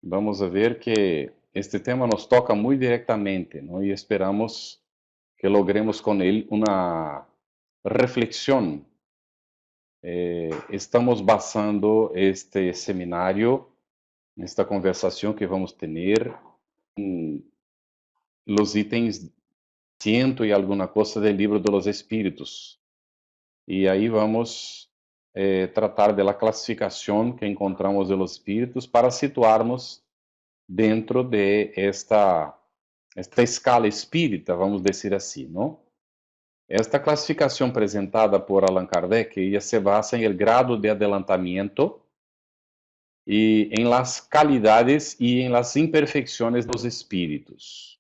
vamos a ver que este tema nos toca muy directamente, ¿no? Y esperamos que logremos con él una reflexión. Estamos basando este seminario, esta conversación que vamos tener, en los ítems ciento y alguna cosa del libro de los espíritus. Y ahí vamos tratar de la clasificación que encontramos de los espíritus para situarnos dentro de esta escala espírita, vamos dizer assim, não? Esta classificação apresentada por Allan Kardec, ella se basa em el grado de adelantamento e em las calidades e em las imperfecciones dos espíritos.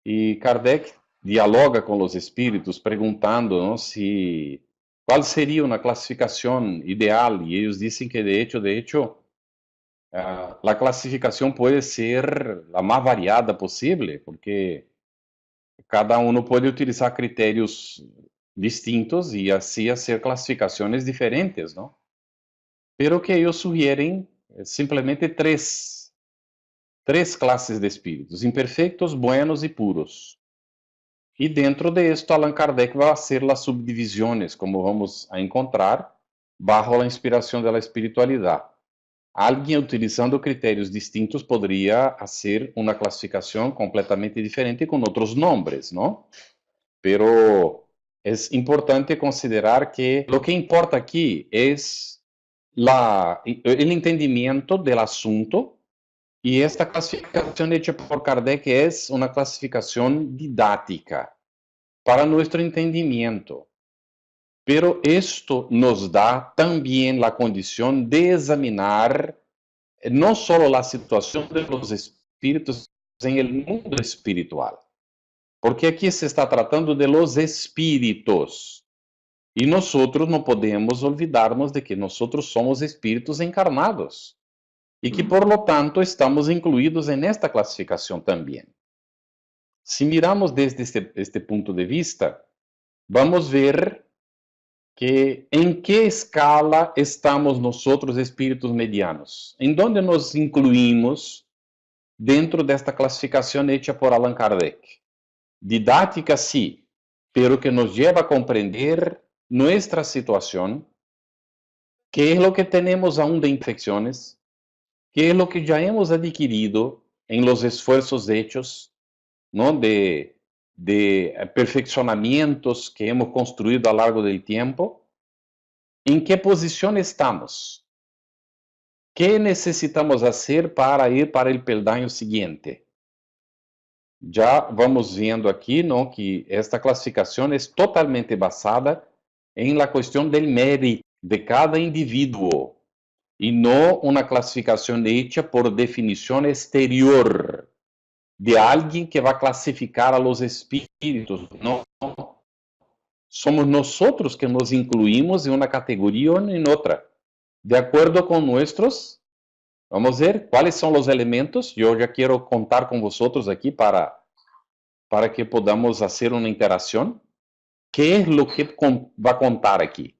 E Kardec dialoga com os espíritos perguntando, não, se qual seria uma classificação ideal, e eles dizem que de hecho, a classificação pode ser a mais variada possível, porque cada um pode utilizar critérios distintos e assim fazer classificações diferentes, não? Pero que eles sugerem simplesmente três classes de espíritos: imperfeitos, buenos e puros. E dentro de esto, Allan Kardec vai fazer as subdivisões, como vamos a encontrar, bajo a inspiração da espiritualidade. Alguém utilizando critérios distintos poderia fazer uma classificação completamente diferente com outros nomes, não? Pero é importante considerar que o que importa aqui é o entendimento do assunto, e esta classificação hecha por Kardec é uma classificação didática para nosso entendimento. Pero esto nos dá também a condição de examinar não só a situação dos espíritos em el mundo espiritual, porque aqui se está tratando de los espíritos, e nós não podemos olvidarmos de que nós somos espíritos encarnados, e que, por lo tanto, estamos incluídos en esta classificação também. Se miramos desde este ponto de vista, vamos ver que em que escala estamos nós espíritos medianos, em donde nos incluímos dentro desta classificação hecha por Allan Kardec. Didática, sim, pero que nos lleva a compreender nuestra situación, qué es lo que tenemos aún de infecciones, qué es lo que ya hemos adquirido en los esfuerzos hechos, ¿no? de perfeccionamientos que hemos construido a lo largo del tiempo, en qué posición estamos, qué necesitamos hacer para ir para el peldaño siguiente. Já vamos vendo aqui, não, que esta classificação é totalmente basada em la questão del mérito de cada indivíduo e não uma classificação hecha por definição exterior de alguém que vai classificar a los espíritos. Não, somos nós que nos incluímos em uma categoria ou em outra, de acordo com nossos. Vamos ver quais são os elementos. Eu já quero contar com vocês aqui para que podamos fazer uma interação. ¿Qué es lo que va a contar aquí?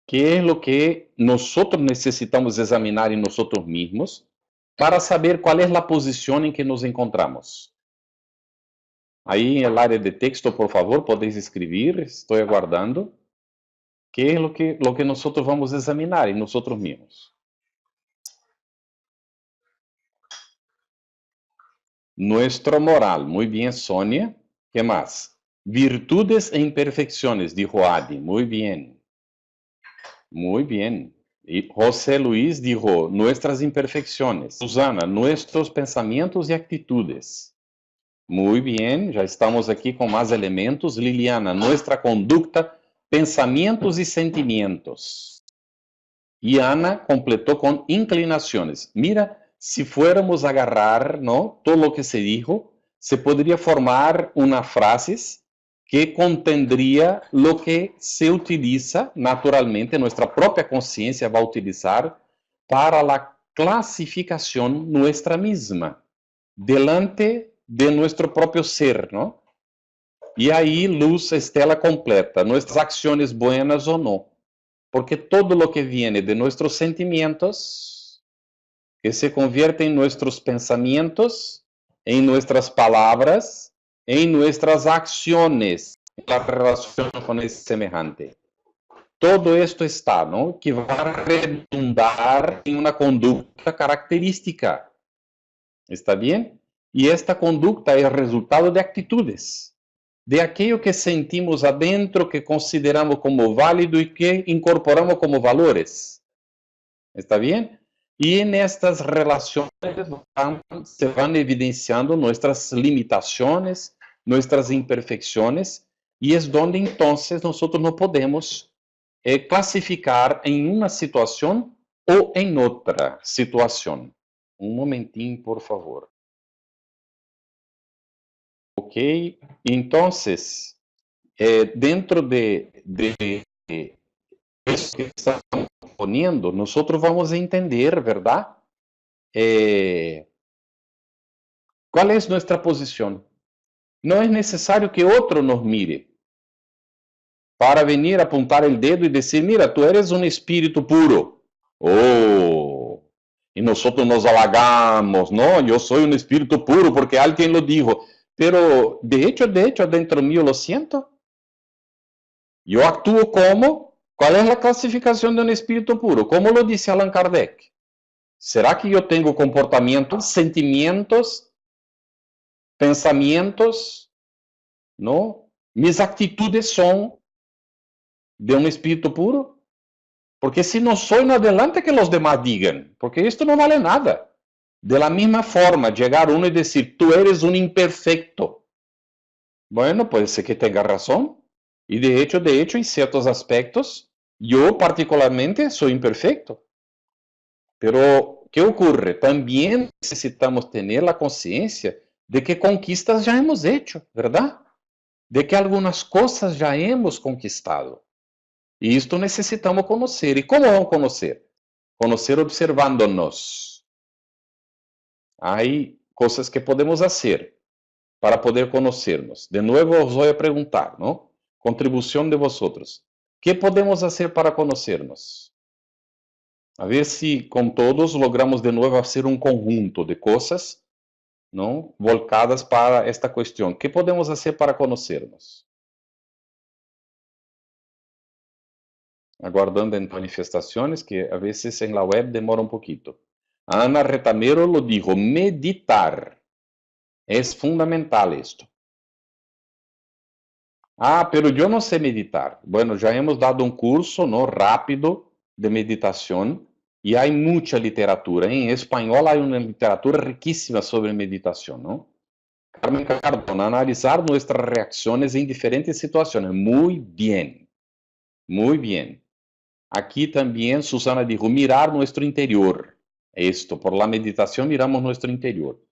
¿Qué es lo que nosotros necesitamos examinar en nosotros mismos para saber cuál es la posición en que nos encontramos? Aí en el área de texto, por favor, podéis escribir, estoy aguardando. ¿Qué es lo que nosotros vamos a examinar en nosotros mismos? Nuestro moral. Muy bien, Sonia. ¿Qué más? Virtudes e imperfecciones, dijo Adi. Muy bien. Muy bien. Y José Luis dijo, nuestras imperfecciones. Susana, nuestros pensamientos y actitudes. Muy bien, ya estamos aquí con más elementos. Liliana, nuestra conducta, pensamientos y sentimientos. Y Ana completó con inclinaciones. Mira, si fuéramos a agarrar, ¿no?, todo lo que se dijo, se podría formar una frase que contendría lo que se utiliza naturalmente, nuestra propia conciencia va a utilizar para la clasificación nuestra misma, delante de nuestro propio ser, ¿no? Y ahí Luz Estela completa, nuestras acciones buenas o no, porque todo lo que viene de nuestros sentimientos que se convierte en nuestros pensamientos, en nuestras palabras, en nuestras acciones, en la relación con el semejante. Todo esto está, ¿no? Que va a redundar en una conducta característica. ¿Está bien? Y esta conducta es resultado de actitudes, de aquello que sentimos adentro, que consideramos como válido y que incorporamos como valores. ¿Está bien? Y en estas relaciones se van evidenciando nuestras limitaciones, nuestras imperfecciones, y es donde entonces nosotros no podemos clasificar en una situación o en otra situación. Un momentín, por favor. Ok, entonces, dentro de eso que estamos poniendo, nosotros vamos a entender, ¿verdad? ¿Cuál es nuestra posición? No es necesario que otro nos mire para venir a apuntar el dedo y decir, mira, tú eres un espíritu puro. Oh, y nosotros nos halagamos, no, yo soy un espíritu puro porque alguien lo dijo. Pero de hecho, adentro mío lo siento. Yo actúo como, ¿cuál es la clasificación de un espíritu puro? ¿Cómo lo dice Allan Kardec? ¿Será que yo tengo comportamientos, sentimientos, pensamientos, ¿no? Mis actitudes son de un espíritu puro? Porque si no soy, no adelante que los demás digan, porque esto no vale nada. De la misma forma, llegar uno y decir, tú eres un imperfecto. Bueno, puede ser que tenga razón. Y de hecho, en ciertos aspectos, yo particularmente soy imperfecto. Pero, ¿qué ocurre? También necesitamos tener la conciencia de que conquistas ya hemos hecho, ¿verdad? De que algunas cosas ya hemos conquistado. Y esto necesitamos conocer. ¿Y cómo vamos a conocer? Conocer observándonos. Hay cosas que podemos hacer para poder conocernos. De nuevo os voy a preguntar, ¿no? Contribución de vosotros. ¿Qué podemos hacer para conocernos? A ver si con todos logramos de nuevo hacer un conjunto de cosas, ¿no? Volcadas para esta cuestión. ¿Qué podemos hacer para conocernos? Aguardando en manifestaciones que a veces en la web demora un poquito. Ana Retamero lo dijo, meditar. Es fundamental esto. Ah, pero yo no sé meditar. Bueno, ya hemos dado un curso, ¿no? Rápido de meditación y hay mucha literatura. En español hay una literatura riquísima sobre meditación, ¿no? Carmen Cardona, analizar nuestras reacciones en diferentes situaciones. Muy bien, muy bien. Aquí también Susana dijo, mirar nuestro interior. Esto, por la meditación miramos nuestro interior.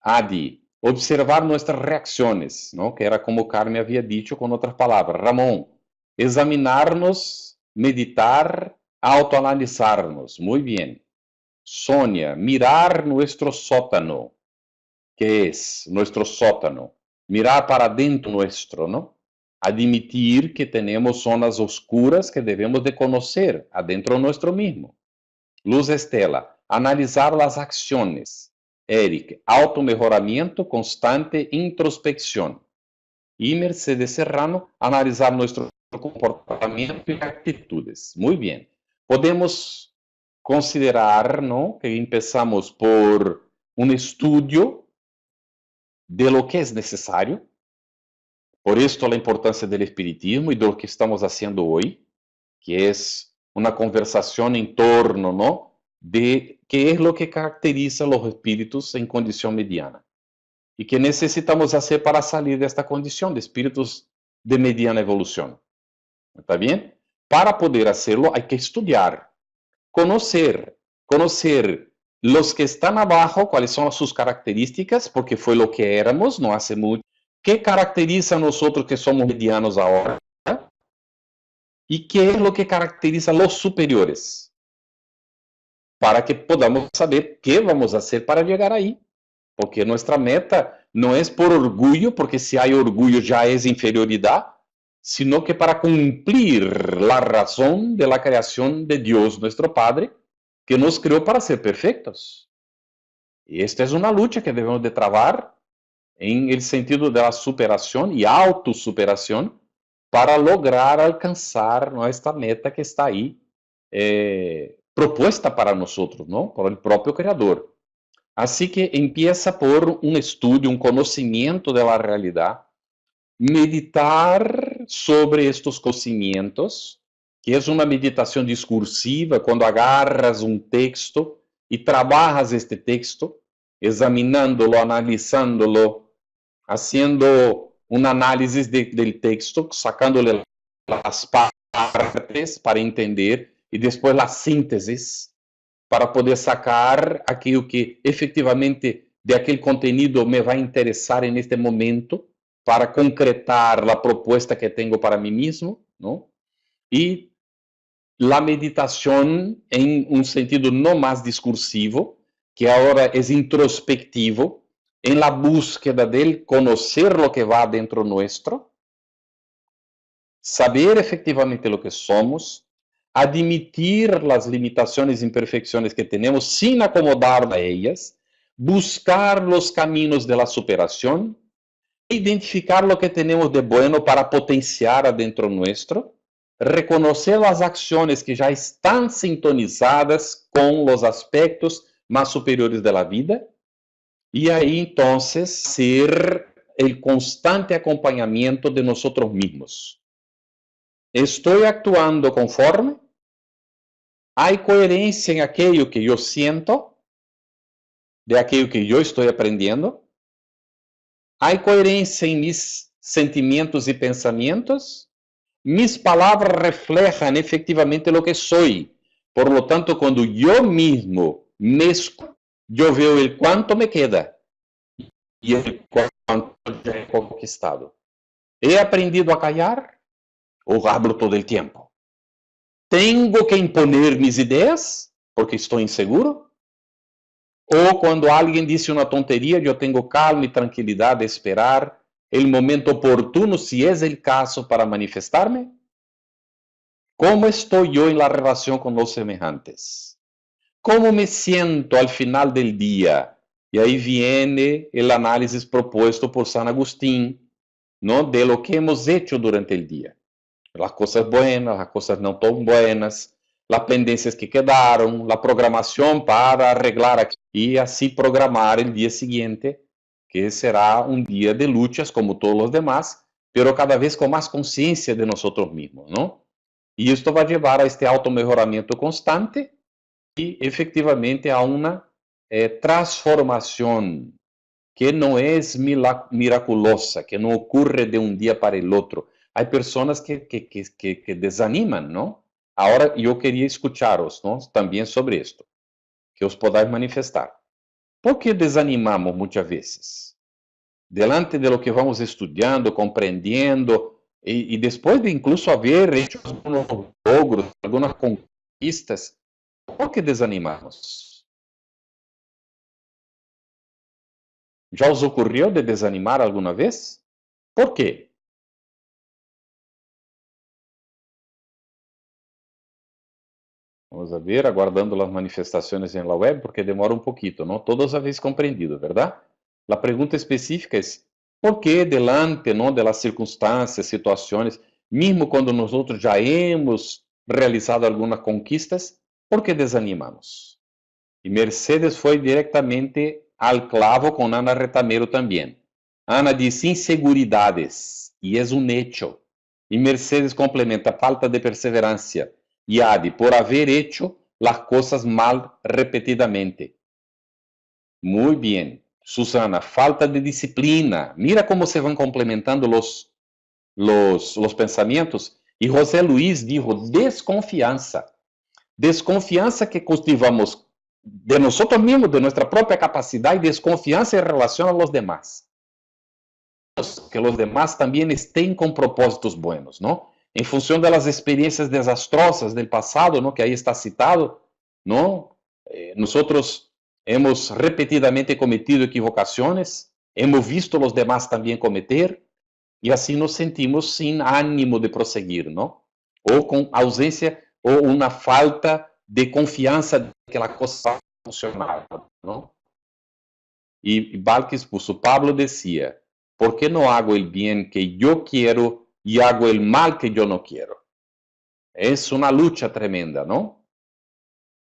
Adi, observar nuestras reacciones, ¿no? Que era como Carmen había dicho con otras palabras. Ramón, examinarnos, meditar, autoanalizarnos. Muy bien. Sonia, mirar nuestro sótano. ¿Qué es nuestro sótano? Mirar para dentro nuestro, ¿no? Admitir que tenemos zonas oscuras que debemos de conocer adentro nuestro mismo. Luz Estela, analisar las acciones. Eric, automejoramiento constante, introspección. Y Mercedes Serrano, analizar nuestro comportamiento y actitudes. Muy bien. Podemos considerar, ¿no? Que empezamos por un estudio de lo que es necesario. Por esto la importancia del espiritismo y de lo que estamos haciendo hoy, que es una conversación en torno, ¿no? De qué es lo que caracteriza a los espíritus en condición mediana. Y qué necesitamos hacer para salir de esta condición de espíritus de mediana evolución. ¿Está bien? Para poder hacerlo hay que estudiar, conocer los que están abajo, cuáles son sus características, porque fue lo que éramos no hace mucho. ¿Qué caracteriza a nosotros que somos medianos ahora? ¿Y qué es lo que caracteriza a los superiores? Para que podamos saber qué vamos a hacer para llegar ahí. Porque nuestra meta no es por orgullo, porque si hay orgullo ya es inferioridad, sino que para cumplir la razón de la creación de Dios, nuestro Padre, que nos criou para ser perfeitos. E esta é uma luta que devemos de travar em el sentido da superação e autossuperação para lograr alcançar esta meta que está aí proposta para nós, não? Por el próprio Criador. Assim que empieza por um estudo, um conhecimento da realidade, meditar sobre estes conhecimentos, que é uma meditação discursiva, quando agarras um texto e trabalhas este texto, examinándolo, analisándolo, haciendo uma análise del texto, sacándole as partes para entender e depois as sínteses para poder sacar aquilo que efetivamente de aquele conteúdo me vai interessar neste momento para concretar a proposta que tenho para mim mesmo, não? E a meditação em um sentido não mais discursivo, que agora é introspectivo, em la búsqueda de conhecer o que vai dentro nuestro, saber efectivamente o que somos, admitir as limitações e imperfeições que temos sem acomodar a elas, buscar os caminhos de la superação, identificar o que temos de bueno para potenciar adentro nuestro, reconhecer as ações que já estão sintonizadas com os aspectos mais superiores da vida, e aí, então, ser o constante acompanhamento de nós mesmos. Estou actuando conforme? Há coerência em aquilo que eu sinto, de aquilo que eu estou aprendendo? Há coerência em mis sentimentos e pensamentos? Mis palavras refletem efetivamente o que sou. Por lo tanto, quando eu mesmo mesco, eu vejo o quanto me queda e o quanto já é conquistado. He aprendido a callar ou hablo todo o tempo? Tenho que imponer mis ideias porque estou inseguro? Ou quando alguém disse uma tonteria, eu tenho calma e tranquilidade de esperar o momento oportuno, se é o caso, para manifestar-me? Como estou eu em la relação com os semelhantes? Como me sinto al final del dia? E aí viene o análise proposto por San Agustín, ¿no? De lo que hemos hecho durante el día. Las cosas buenas, las cosas no tan buenas, las pendencias que quedaron, la programación para arreglar aquí, y así programar el día siguiente, que será un día de luchas como todos los demás, pero cada vez con más conciencia de nosotros mismos, ¿no? E isto vai levar a este auto-melhoramento constante e, efetivamente, a uma transformação que não é miraculosa, que não ocorre de um dia para o outro. Há pessoas que desanimam, não? Agora, eu queria escuchar-os, não? Também sobre isto, que os podáis manifestar. Por que desanimamos muitas vezes? Delante de lo que vamos estudando, compreendendo, e depois de incluso haver hecho alguns logros, algumas conquistas, por que desanimamos? Já os ocorreu de desanimar alguma vez? Por quê? Vamos a ver, aguardando as manifestações em la web, porque demora um pouquinho, não? Todos habéis compreendido, verdade? A pergunta específica é: por que delante, não, de las circunstâncias, situações, mesmo quando nós já hemos realizado algumas conquistas, por que desanimamos? E Mercedes foi diretamente al clavo com Ana Retamero também. Ana diz inseguridades, e é um hecho. E Mercedes complementa falta de perseverancia. E Adi, por haver hecho las cosas mal repetidamente. Muy bien. Susana, falta de disciplina. Mira como se van complementando los pensamientos. E José Luiz dijo desconfiança. Desconfiança que cultivamos de nós mesmos, de nossa própria capacidade, e desconfiança em relação a los demás. Que os demás também estén com propósitos buenos, não? Em função das experiências desastrosas do passado, não? Que aí está citado, não? Nós hemos repetidamente cometido equivocações, hemos visto os demás também cometer, e assim nos sentimos sem ânimo de prosseguir, não? Ou com ausência, ou uma falta de confiança de que a coisa vai funcionar, não? E Balkis puso, Pablo decía, ¿por qué no hago el bien que yo quiero y hago el mal que yo no quiero? Es una lucha tremenda, ¿no?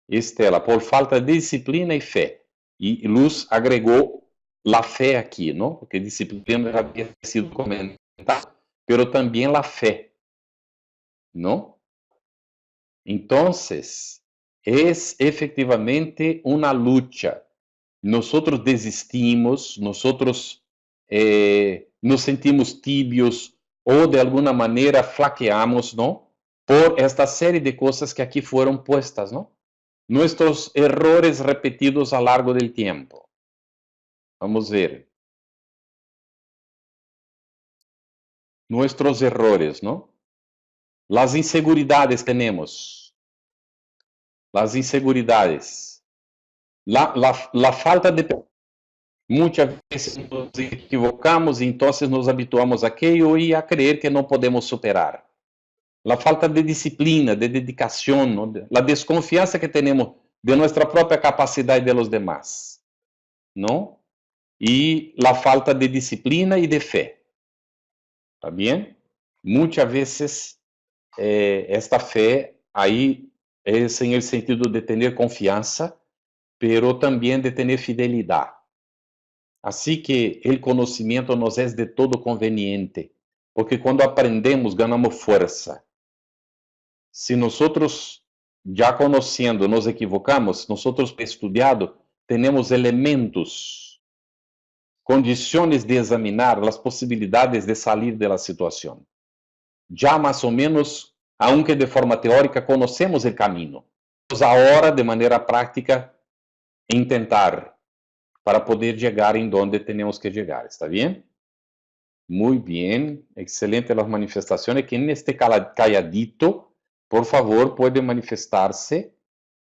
Estela, por falta de disciplina y fe. Y Luz agregó la fe aquí, ¿no? Porque disciplina ya había sido comentada, pero también la fe, ¿no? Entonces, es efectivamente una lucha. Nosotros desistimos, nosotros nos sentimos tibios ou de alguma maneira flaqueamos, ¿no? Por esta série de coisas que aqui foram puestas, ¿no? Nuestros errores repetidos a largo del tiempo. Vamos ver. Nuestros errores, ¿no? Las inseguridades tenemos. Las inseguridades. La falta de... Muitas vezes nos equivocamos e então nos habituamos a aquello e a creer que não podemos superar. A falta de disciplina, de dedicação, ¿no? A desconfiança que temos de nossa própria capacidade de los demás, não? E a falta de disciplina e de fé. ¿Está bem? Muitas vezes esta fé aí é em el sentido de ter confiança, pero também de ter fidelidade. Assim que o conhecimento nos é de todo conveniente, porque quando aprendemos, ganhamos força. Se nós, já conhecendo, nos equivocamos, nós, estudado, temos elementos, condições de examinar as possibilidades de sair da situação. Já mais ou menos, aunque de forma teórica, conhecemos o caminho. Agora, de maneira prática, tentar para poder chegar em onde temos que chegar. ¿Está bem? Muito bem, excelente as manifestações. Quem este calladito, por favor, pode manifestar-se.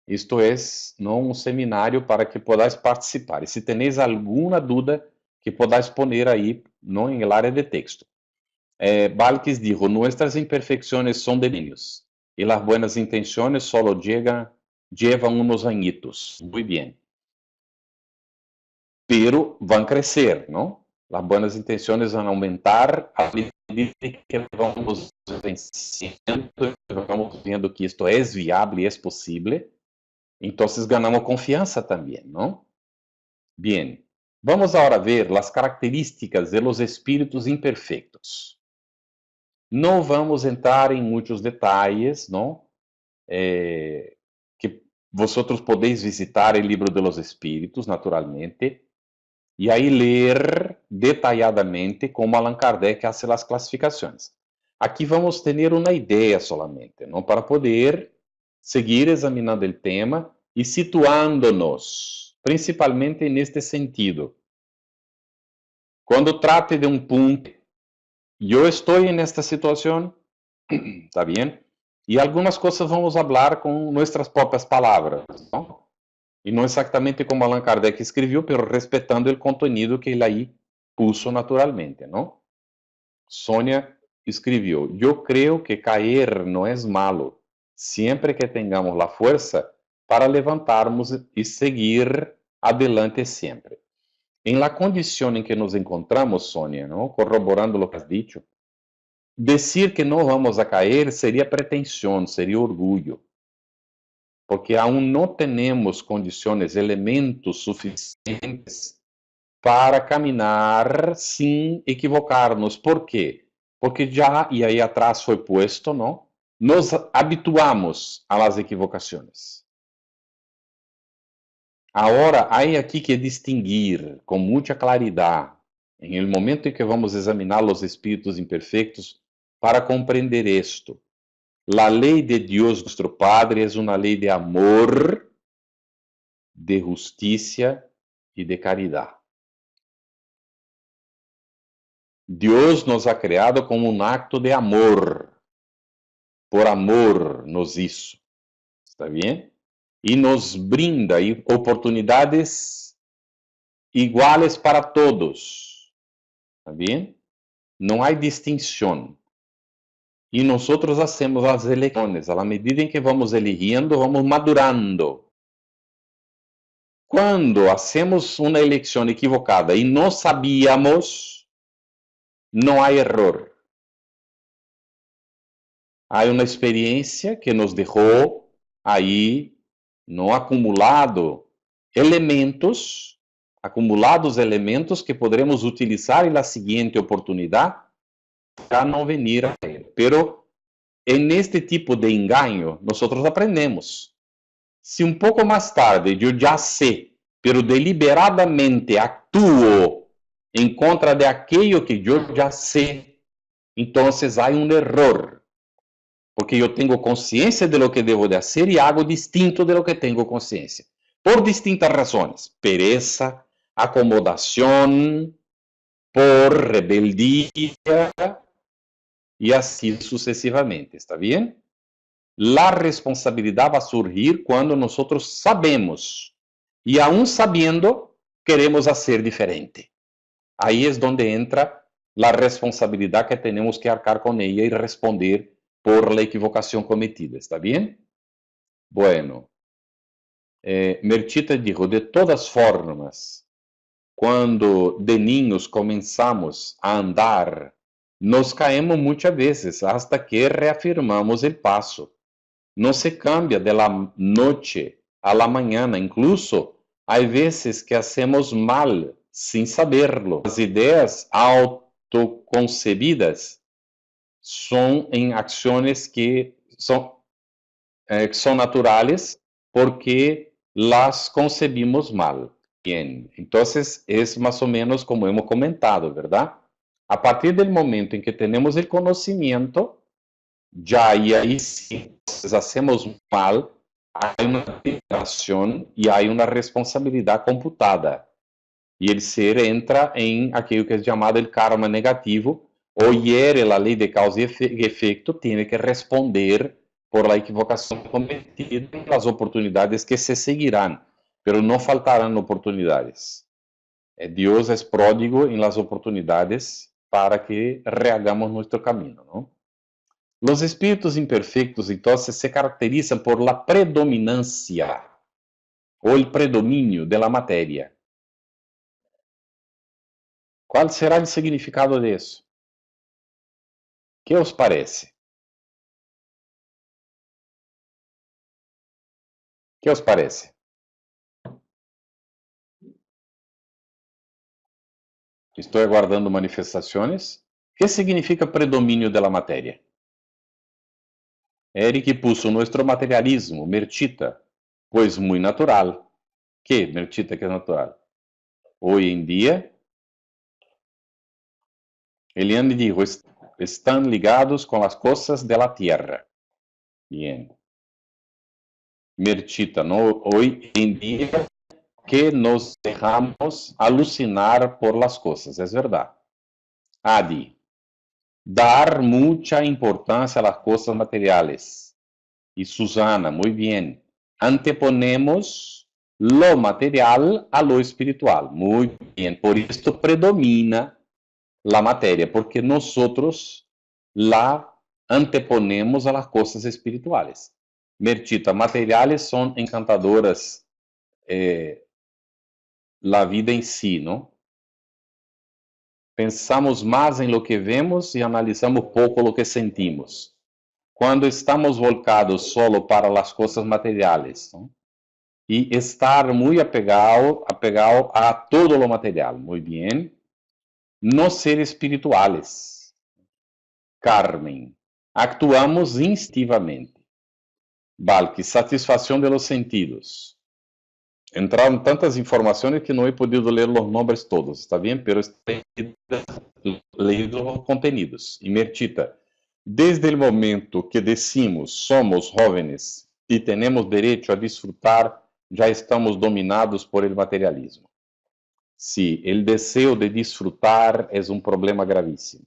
Isto é não um seminário para que podáis participar. E se tenéis alguma dúvida, que podáis poner aí no em área de texto. Balkis dijo, nuestras imperfecciones son de niños y las buenas intenciones solo llevan unos añitos. Muy bien. Pero van a crecer, ¿no? Las buenas intenciones van a aumentar a medida que vamos venciendo, vamos viendo que esto es viable y es posible. Entonces ganamos confianza también, ¿no? Bien. Vamos ahora a ver las características de los espíritus imperfectos. Não vamos entrar em muitos detalhes, não? Que vosotros podeis visitar o livro de los Espíritos, naturalmente, e aí ler detalhadamente como Allan Kardec hace as classificações. Aqui vamos ter uma ideia solamente, não? Para poder seguir examinando o tema e situando-nos, principalmente neste sentido. Quando trate de um ponto, eu estou nesta situação, ¿está bien? Y algunas cosas vamos a hablar con nuestras propias palabras, ¿no? Y no exactamente como Allan Kardec escribió, pero respetando el contenido que él ahí puso naturalmente, ¿no? Sonia escribió, yo creo que caer no es malo, siempre que tengamos la fuerza para levantarnos y seguir adelante siempre. En la condición en que nos encontramos, Sonia, ¿no? Corroborando lo que has dicho, decir que não vamos a cair seria pretensão, seria orgulho. Porque aún não temos condições, elementos suficientes para caminhar sem equivocar-nos. Por quê? Porque já, e aí atrás foi posto, não? Nos habituamos a las equivocações. Agora, há aqui que distinguir com muita claridade, em el momento em que vamos examinar os espíritos imperfectos, para compreender esto. La ley de Dios nuestro Padre es una ley de amor, de justicia y de caridad. Dios nos ha creado como un acto de amor. Por amor nos hizo. ¿Está bien? Y nos brinda oportunidades iguales para todos. ¿Está bien? No hay distinción. y nosotros hacemos las elecciones. A la medida en que vamos eligiendo, vamos madurando. Cuando hacemos una elección equivocada y no sabíamos, no hay error. Hay una experiencia que nos dejó ahí, no acumulados elementos que podremos utilizar en la siguiente oportunidad para no venir a él. Pero en este tipo de engaño, nosotros aprendemos. Si un poco más tarde yo ya sé, pero deliberadamente actúo en contra de aquello que yo ya sé, entonces hay un error. Porque eu tenho consciência de lo que devo de hacer e hago distinto de lo que tenho consciência. Por distintas razões. Pereza, acomodação, por rebeldia e assim sucessivamente. ¿Está bem? La responsabilidade vai surgir quando nós sabemos. E aún sabiendo, queremos fazer diferente. Aí é onde entra a responsabilidade que temos que arcar com ela e responder por la equivocación cometida. ¿Está bien? Bueno, Merchita dijo, de todas formas, cuando de niños comenzamos a andar, nos caemos muchas veces hasta que reafirmamos el paso. No se cambia de la noche a la mañana, incluso hay veces que hacemos mal sin saberlo. Las ideas autoconcebidas son en acciones que son naturales porque las concebimos mal. Bien, entonces es más o menos como hemos comentado, ¿verdad? A partir del momento en que tenemos el conocimiento, ya y ahí sí hacemos mal, hay una liberación y hay una responsabilidad computada. Y el ser entra en aquello que es llamado el karma negativo, o hiere la ley de causa y efecto, tiene que responder por la equivocación cometida en las oportunidades que se seguirán, pero no faltarán oportunidades. Dios es pródigo en las oportunidades para que rehagamos nuestro camino, ¿no? Los espíritus imperfectos, entonces, se caracterizan por la predominancia o el predominio de la materia. Qual será o significado disso? Que os parece? Que os parece? Estou aguardando manifestações. Que significa predomínio da matéria? Eric puso nuestro materialismo, Merchita, pois muito natural. Que, Merchita, que é natural? Hoje em dia, Eliane dijo, estão ligados com as coisas da terra. Bien. Merchita, no, hoje em dia, que nos dejamos alucinar por las cosas, es verdad. Adi, dar mucha importancia a las cosas materiales. Y Susana, muy bien. Anteponemos lo material a lo espiritual. Muy bien. Por esto predomina la materia, porque nosotros la anteponemos a las cosas espirituales. Mertita, materiales son encantadoras la vida em si, não? Pensamos mais em lo que vemos e analisamos pouco lo que sentimos. Quando estamos volcados solo para as coisas materiais, não? E estar muito apegado a todo lo material, muito bem. No ser espirituales. Carmen, actuamos instintivamente. Valque, satisfação de los sentidos. Entraram tantas informações que não he podido ler os nomes todos, está bem? Pero he leído os contenidos. E Mertita, desde o momento que decimos somos jóvenes e temos direito a disfrutar, já estamos dominados por el materialismo. Sí, el deseo de disfrutar es un problema gravísimo,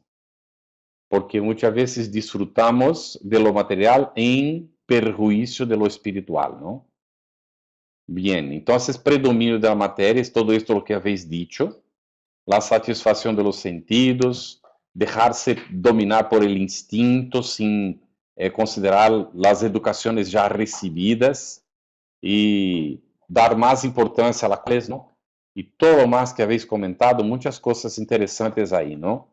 porque muchas veces disfrutamos de lo material en perjuicio de lo espiritual, ¿no? Bien, entonces predominio de la materia es todo esto lo que habéis dicho, la satisfacción de los sentidos, dejar-se dominar por el instinto sin considerar las educaciones ya recibidas y dar más importancia a la clase, ¿no? Y todo lo más que habéis comentado, muchas cosas interesantes ahí, ¿no?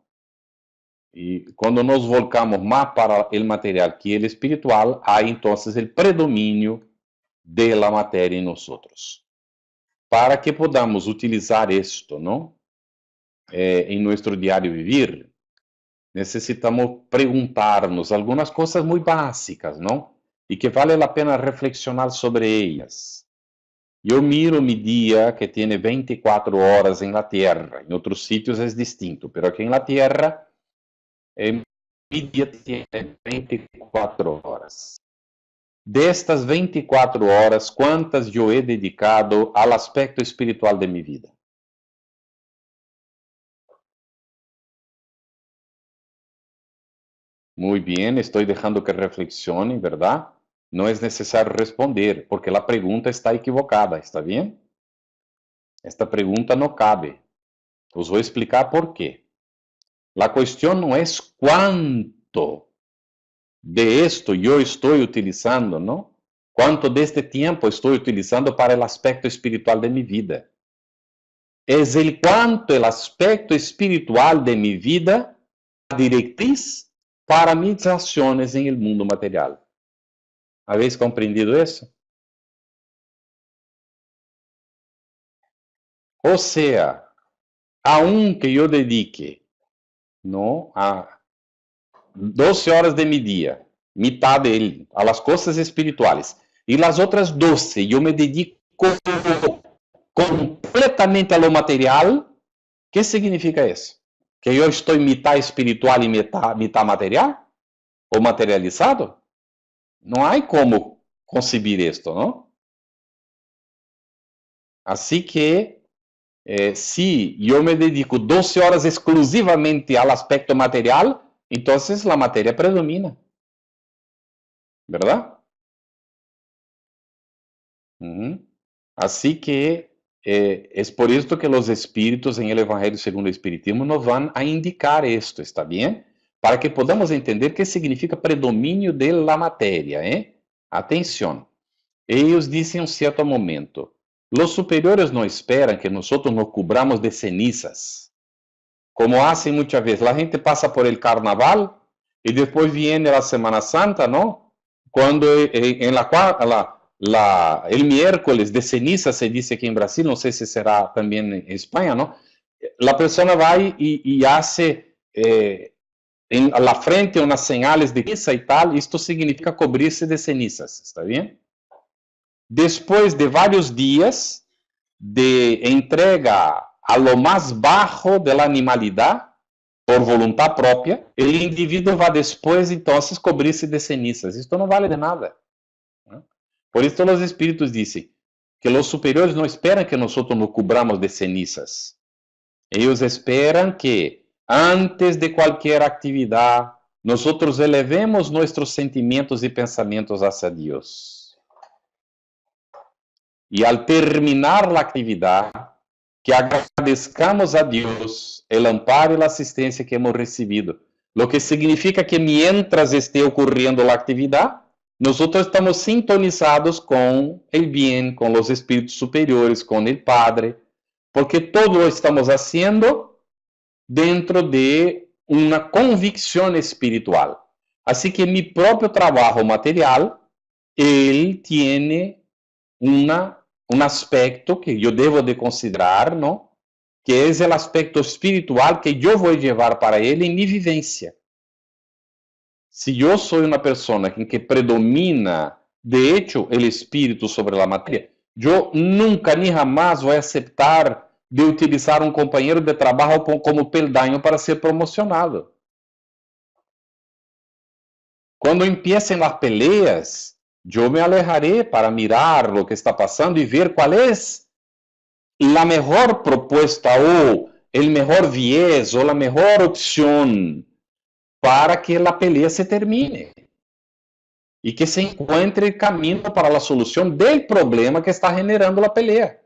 Y cuando nos volcamos más para el material que el espiritual, hay entonces el predominio de la materia en nosotros. Para que podamos utilizar esto, ¿no? En nuestro diario vivir, necesitamos preguntarnos algunas cosas muy básicas, ¿no? Y que vale la pena reflexionar sobre ellas. Yo miro mi día que tiene 24 horas en la Tierra, en otros sitios es distinto, pero aquí en la Tierra, mi día tiene 24 horas. De estas 24 horas, ¿cuántas yo he dedicado al aspecto espiritual de mi vida? Muy bien, estoy dejando que reflexionen, ¿verdad? No es necesario responder, porque la pregunta está equivocada, ¿está bien? Esta pregunta no cabe. Os voy a explicar por qué. La cuestión no es cuánto de esto yo estoy utilizando, ¿no? Cuánto de este tiempo estoy utilizando para el aspecto espiritual de mi vida. Es el cuánto el aspecto espiritual de mi vida directriz para mis acciones en el mundo material. ¿Habéis comprendido eso? O sea, aunque yo dedique, ¿no? A 12 horas de mi día, mitad de él, a las cosas espirituales, y las otras 12 yo me dedico completamente a lo material, ¿qué significa eso? ¿Que yo estoy mitad espiritual y mitad material? ¿O materializado? No hay cómo concebir esto, ¿no? Así que, si yo me dedico 12 horas exclusivamente al aspecto material, entonces la materia predomina, ¿verdad? Así que es por esto que los espíritus en el Evangelio según el Espiritismo nos van a indicar esto, ¿está bien? Para que podamos entender qué significa predominio de la materia, ¿eh? Atención. Ellos dicen en un cierto momento, los superiores no esperan que nosotros nos cubramos de cenizas, como hacen muchas veces. La gente pasa por el carnaval y después viene la Semana Santa, ¿no? Cuando en la cual el miércoles de ceniza se dice aquí en Brasil, no sé si será también en España, ¿no? La persona va y hace en la frente unas señales de ceniza y tal, esto significa cubrirse de cenizas, ¿está bien? Después de varios días de entrega a lo más bajo de la animalidad, por voluntad propia, el individuo va después entonces cubrirse de cenizas. Esto no vale de nada. ¿No? Por esto los espíritus dicen que los superiores no esperan que nosotros nos cubramos de cenizas. Ellos esperan que antes de cualquier actividad, nosotros elevemos nuestros sentimientos y pensamientos hacia Dios. Y al terminar la actividad, que agradezcamos a Dios el amparo y la asistencia que hemos recibido. Lo que significa que mientras esté ocurriendo la actividad, nosotros estamos sintonizados con el bien, con los espíritus superiores, con el Padre, porque todo lo estamos haciendo dentro de una convicción espiritual. Así que mi propio trabajo material, él tiene un aspecto que yo debo de considerar, ¿no? Que es el aspecto espiritual que yo voy a llevar para él en mi vivencia. Si yo soy una persona en que predomina, de hecho, el espíritu sobre la materia, yo nunca ni jamás voy a aceptar de utilizar un compañero de trabajo como peldaño para ser promocionado. Cuando empiecen las peleas, yo me alejaré para mirar lo que está pasando y ver cuál es la mejor propuesta o el mejor viés o la mejor opción para que la pelea se termine y que se encuentre el camino para la solución del problema que está generando la pelea.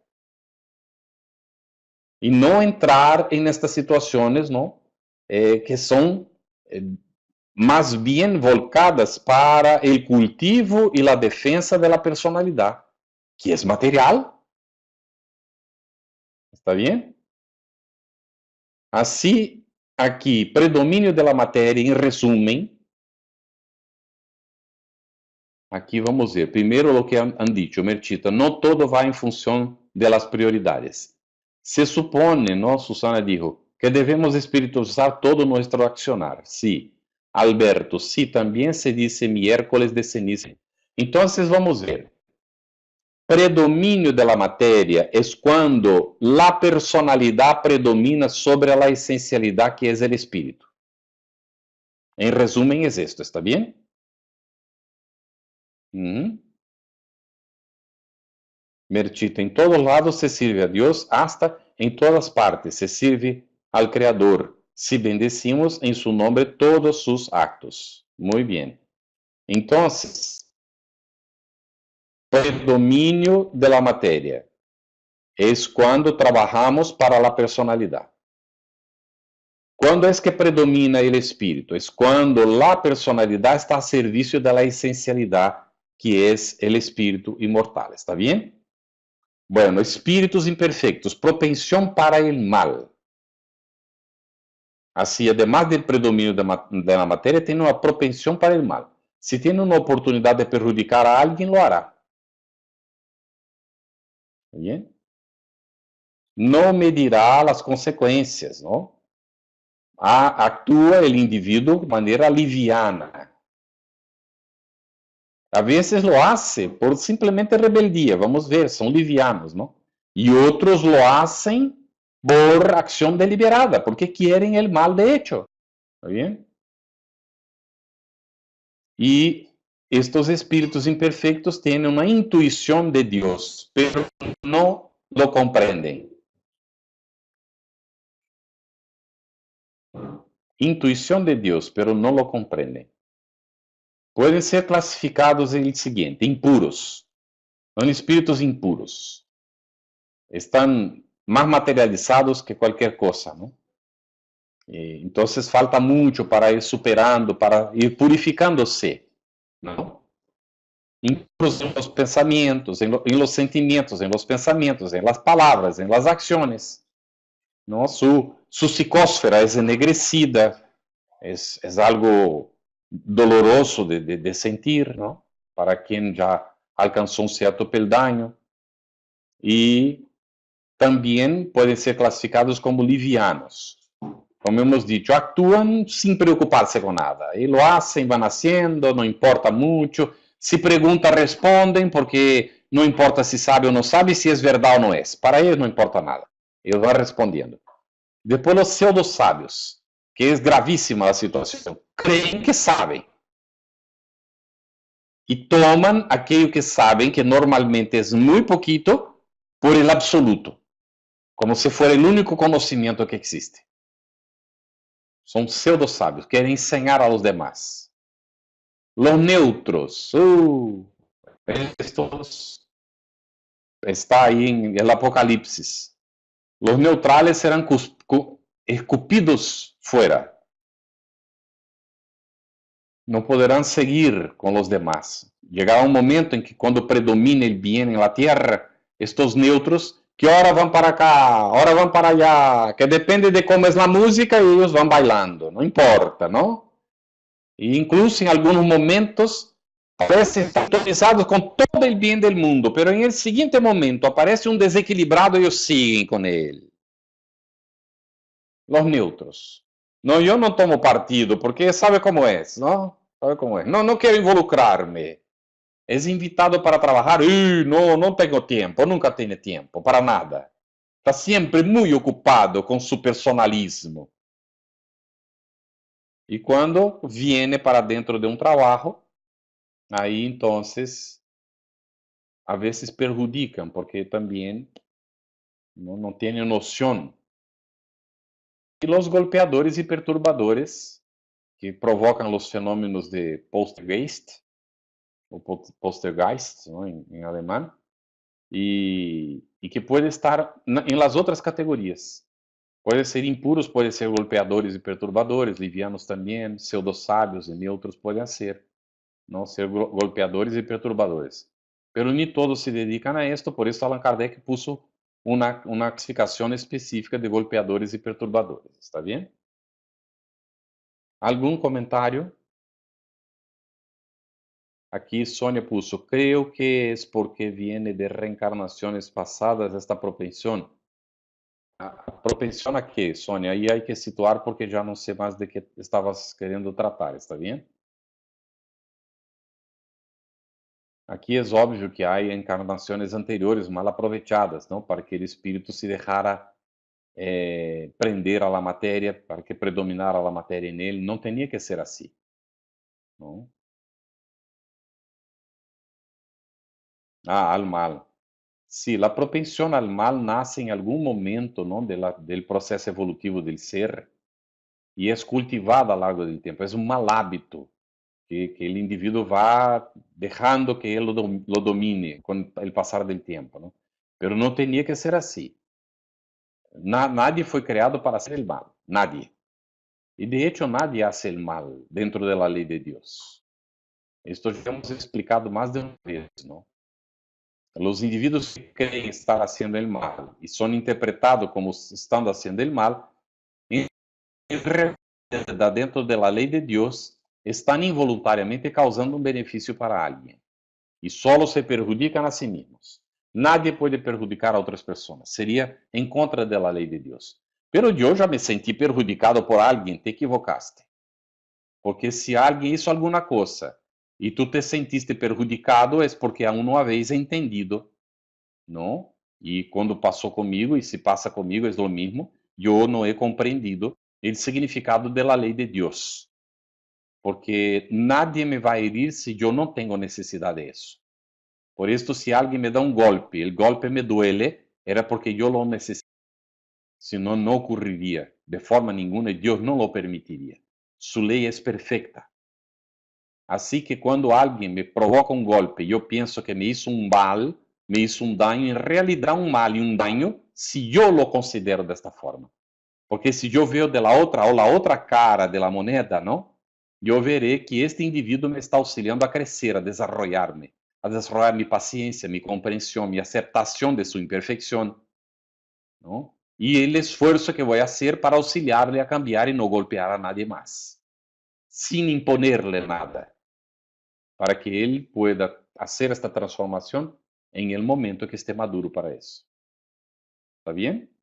Y no entrar en estas situaciones, ¿no? que son más bien volcadas para el cultivo y la defensa de la personalidad, que es material. ¿Está bien? Así, aquí, predominio de la materia, en resumen, aqui vamos ver. Primeiro, o que han dicho, Mertita, não todo vai em função de las prioridades. Se supone, ¿no? Susana dijo, que devemos espiritualizar todo nuestro accionar. Sí. Alberto, sí, también se dice miércoles de ceniza. Entonces, vamos ver. Predomínio de la materia es cuando la personalidad predomina sobre la esencialidad que es el espíritu. En resumen, es esto, ¿está bien? Mertita, em todos lados se sirve a Deus, hasta em todas partes se sirve al Creador. Si bendecimos em su nombre todos sus actos. Muy bien. Entonces, predominio de la materia es cuando trabajamos para la personalidad. Quando é que predomina o espírito? É quando a personalidade está a serviço da essencialidade, que é o espírito imortal. ¿Está bem? Bueno, espíritos imperfectos, propensión para el mal. Así, además del predominio de la materia, tiene una propensión para el mal. Si tiene una oportunidad de perjudicar a alguien, lo hará. ¿Bien? No medirá las consecuencias, ¿no? Actúa el individuo de manera liviana. A veces lo hace por simplemente rebeldía, vamos ver, son livianos, ¿no? Y otros lo hacen por acción deliberada, porque quieren el mal de hecho. ¿Está bien? Y estos espíritus imperfectos tienen una intuición de Dios, pero no lo comprenden. Intuición de Dios, pero no lo comprenden. Pueden ser clasificados en el siguiente: impuros. Son espíritus impuros. Están más materializados que cualquier cosa, ¿no? Entonces falta mucho para ir superando, para ir purificándose, ¿no? Incluso en los pensamientos, en los sentimientos, en los pensamientos, en las palabras, en las acciones, ¿no? Su psicósfera es ennegrecida, es algo doloroso de sentir, ¿no? Para quien ya alcanzó un cierto peldaño. Y también pueden ser clasificados como livianos. Como hemos dicho, actúan sin preocuparse con nada. Y lo hacen, van haciendo, no importa mucho. Si pregunta, responden, porque no importa si sabe o no sabe, si es verdad o no es. Para ellos no importa nada. Ellos van respondiendo. Después los pseudo-sábios, que es gravísima la situación. Creen que saben. Y toman aquello que saben, que normalmente es muy poquito, por el absoluto. Como si fuera el único conocimiento que existe. Son pseudo-sábios, querem ensinar a los demás. Los neutros, estos está aí em el Apocalipsis. Los neutrales serán escupidos fuera. Não poderão seguir com os demás. Llegará um momento em que, quando predomine o bem em la tierra, estos neutros, que ora vão para cá, ora vão para allá, que depende de como é a música, e eles vão bailando, não importa, não? E incluso em alguns momentos parecem sintonizados com todo o bem do mundo, pero em el seguinte momento aparece um desequilibrado e eles seguem com ele. Los neutros. No, yo no tomo partido, porque sabe cómo es, ¿no? Sabe cómo es. No, no quiero involucrarme. Es invitado para trabajar. No, no tengo tiempo, nunca tiene tiempo, para nada. Está siempre muy ocupado con su personalismo. Y cuando viene para dentro de un trabajo, ahí entonces a veces perjudican, porque también no tienen noción. E os golpeadores e perturbadores que provocam os fenômenos de Poltergeist, ou Poltergeist, ¿no? em alemão, e que pode estar em las outras categorias. Puede ser impuros, puede ser golpeadores y perturbadores, livianos también, pseudosábios y neutros pueden ser, ¿no? Ser golpeadores y perturbadores. Pero ni todos se dedican a esto, por eso Allan Kardec puso una clasificación específica de golpeadores y perturbadores, ¿está bien? ¿Algún comentario? Aquí Sonia puso, creo que es porque viene de reencarnaciones pasadas esta propensión. ¿A propensión a qué, Sonia? Ahí hay que situar porque ya no sé más de qué estabas queriendo tratar, ¿está bien? Aquí es obvio que hay encarnaciones anteriores mal aprovechadas, ¿no? Para que el espíritu se dejara prender a la materia, para que predominara la materia en él. No tenía que ser así, ¿no? Ah, al mal. Sí, la propensión al mal nace en algún momento, ¿no? Del proceso evolutivo del ser y es cultivada a lo largo del tiempo. Es un mal hábito que el individuo va dejando que él lo domine con el pasar del tiempo, ¿no? Pero no tenía que ser así. Nadie fue creado para hacer el mal, nadie. Y de hecho nadie hace el mal dentro de la ley de Dios. Esto ya hemos explicado más de una vez, ¿no? Los individuos que creen estar haciendo el mal y son interpretados como estando haciendo el mal, en realidad, dentro de la ley de Dios, están involuntariamente causando un beneficio para alguien. Y solo se perjudican a sí mismos. Nadie puede perjudicar a otras personas. Sería en contra de la ley de Dios. Pero yo ya me sentí perjudicado por alguien, te equivocaste. Porque si alguien hizo alguna cosa y tú te sentiste perjudicado, es porque aún no habéis entendido, ¿no? Y cuando pasó conmigo, y si pasa conmigo, es lo mismo, yo no he comprendido el significado de la ley de Dios. Porque nadie me va a herir si yo no tengo necesidad de eso. Por esto, si alguien me da un golpe, el golpe me duele, era porque yo lo necesito. Si no, no ocurriría de forma ninguna y Dios no lo permitiría. Su ley es perfecta. Así que cuando alguien me provoca un golpe y yo pienso que me hizo un mal, me hizo un daño, en realidad un mal y un daño, si yo lo considero de esta forma. Porque si yo veo de la otra o la otra cara de la moneda, ¿no? Yo veré que este individuo me está auxiliando a crecer, a desarrollar mi paciencia, mi comprensión, mi aceptación de su imperfección, ¿no? Y el esfuerzo que voy a hacer para auxiliarle a cambiar y no golpear a nadie más, sin imponerle nada, para que él pueda hacer esta transformación en el momento que esté maduro para eso. ¿Está bien?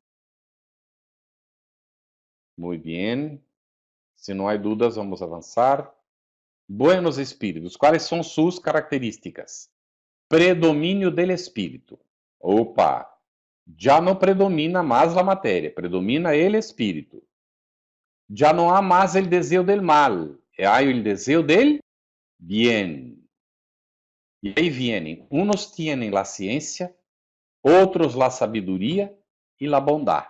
Muy bien. Si no hay dudas, vamos a avanzar. Buenos espíritos, ¿cuáles son sus características? Predominio del espíritu. Opa, ya no predomina más la materia, predomina el espíritu. Ya no há más el deseo del mal, hay el deseo del bien. Y ahí vienen, unos tienen la ciencia, otros la sabiduría y la bondad.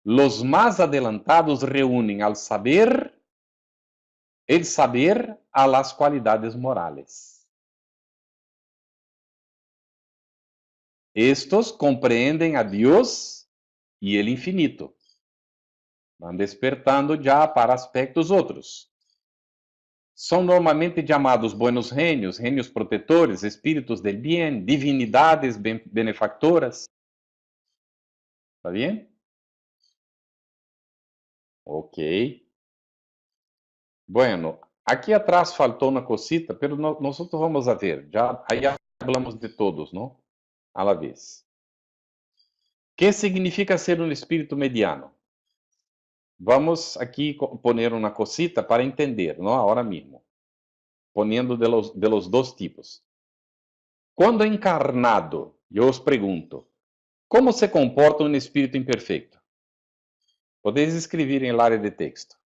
Los más adelantados reúnen al saber, el saber a las cualidades morales. Estos comprenden a Dios y el infinito. Van despertando ya para aspectos outros. São normalmente chamados buenos genios, genios protetores, espíritos del bien, divinidades benefactoras. ¿Está bien? Ok. Bueno, aqui atrás faltou uma cosita, pero nós vamos a ver. Já aí hablamos de todos, não? A la vez. ¿Qué significa ser un espíritu mediano? Vamos aqui poner uma cosita para entender, ¿no? Ahora mismo. Poniendo de los dos tipos. Quando encarnado, eu os pergunto, como se comporta um espírito imperfeito? Podeis escrever em área de texto.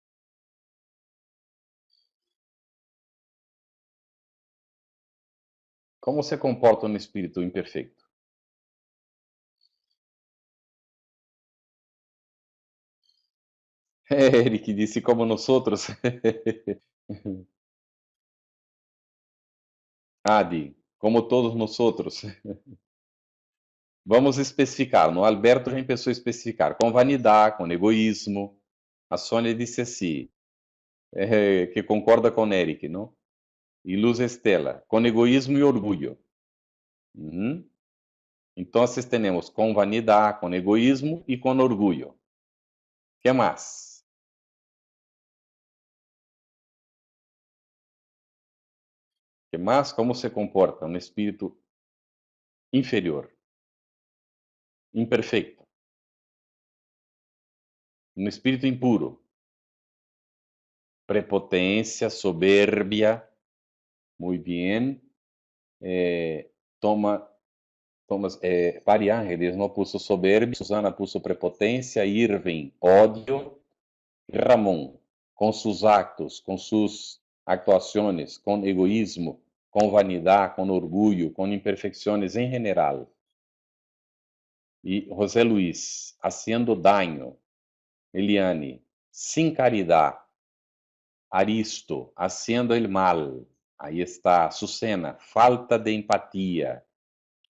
Como se comporta um espírito imperfeito? Eric disse como nós outros. Adi, como todos nós outros. Vamos especificar. No Alberto já começou a especificar com vanidade, com egoísmo. A Sônia disse assim, que concorda com Eric, não? E Luz Estela, com egoísmo e orgulho. Uhum. Então, temos com vanidade, com egoísmo e com orgulho. Que mais? Que mais? Como se comporta um espírito inferior, imperfeito, um espírito impuro, prepotência, soberbia, muito bem. Thomas, Pari Ángeles não puso soberbia, Susana puso prepotência, Irving, ódio, e Ramon, com seus actos, com suas actuações, com egoísmo, com vanidade, com orgulho, com imperfecções em geral. E José Luiz, haciendo daño. Eliane, sin caridad. Aristo, haciendo el mal. Aí está. Sucena, falta de empatia.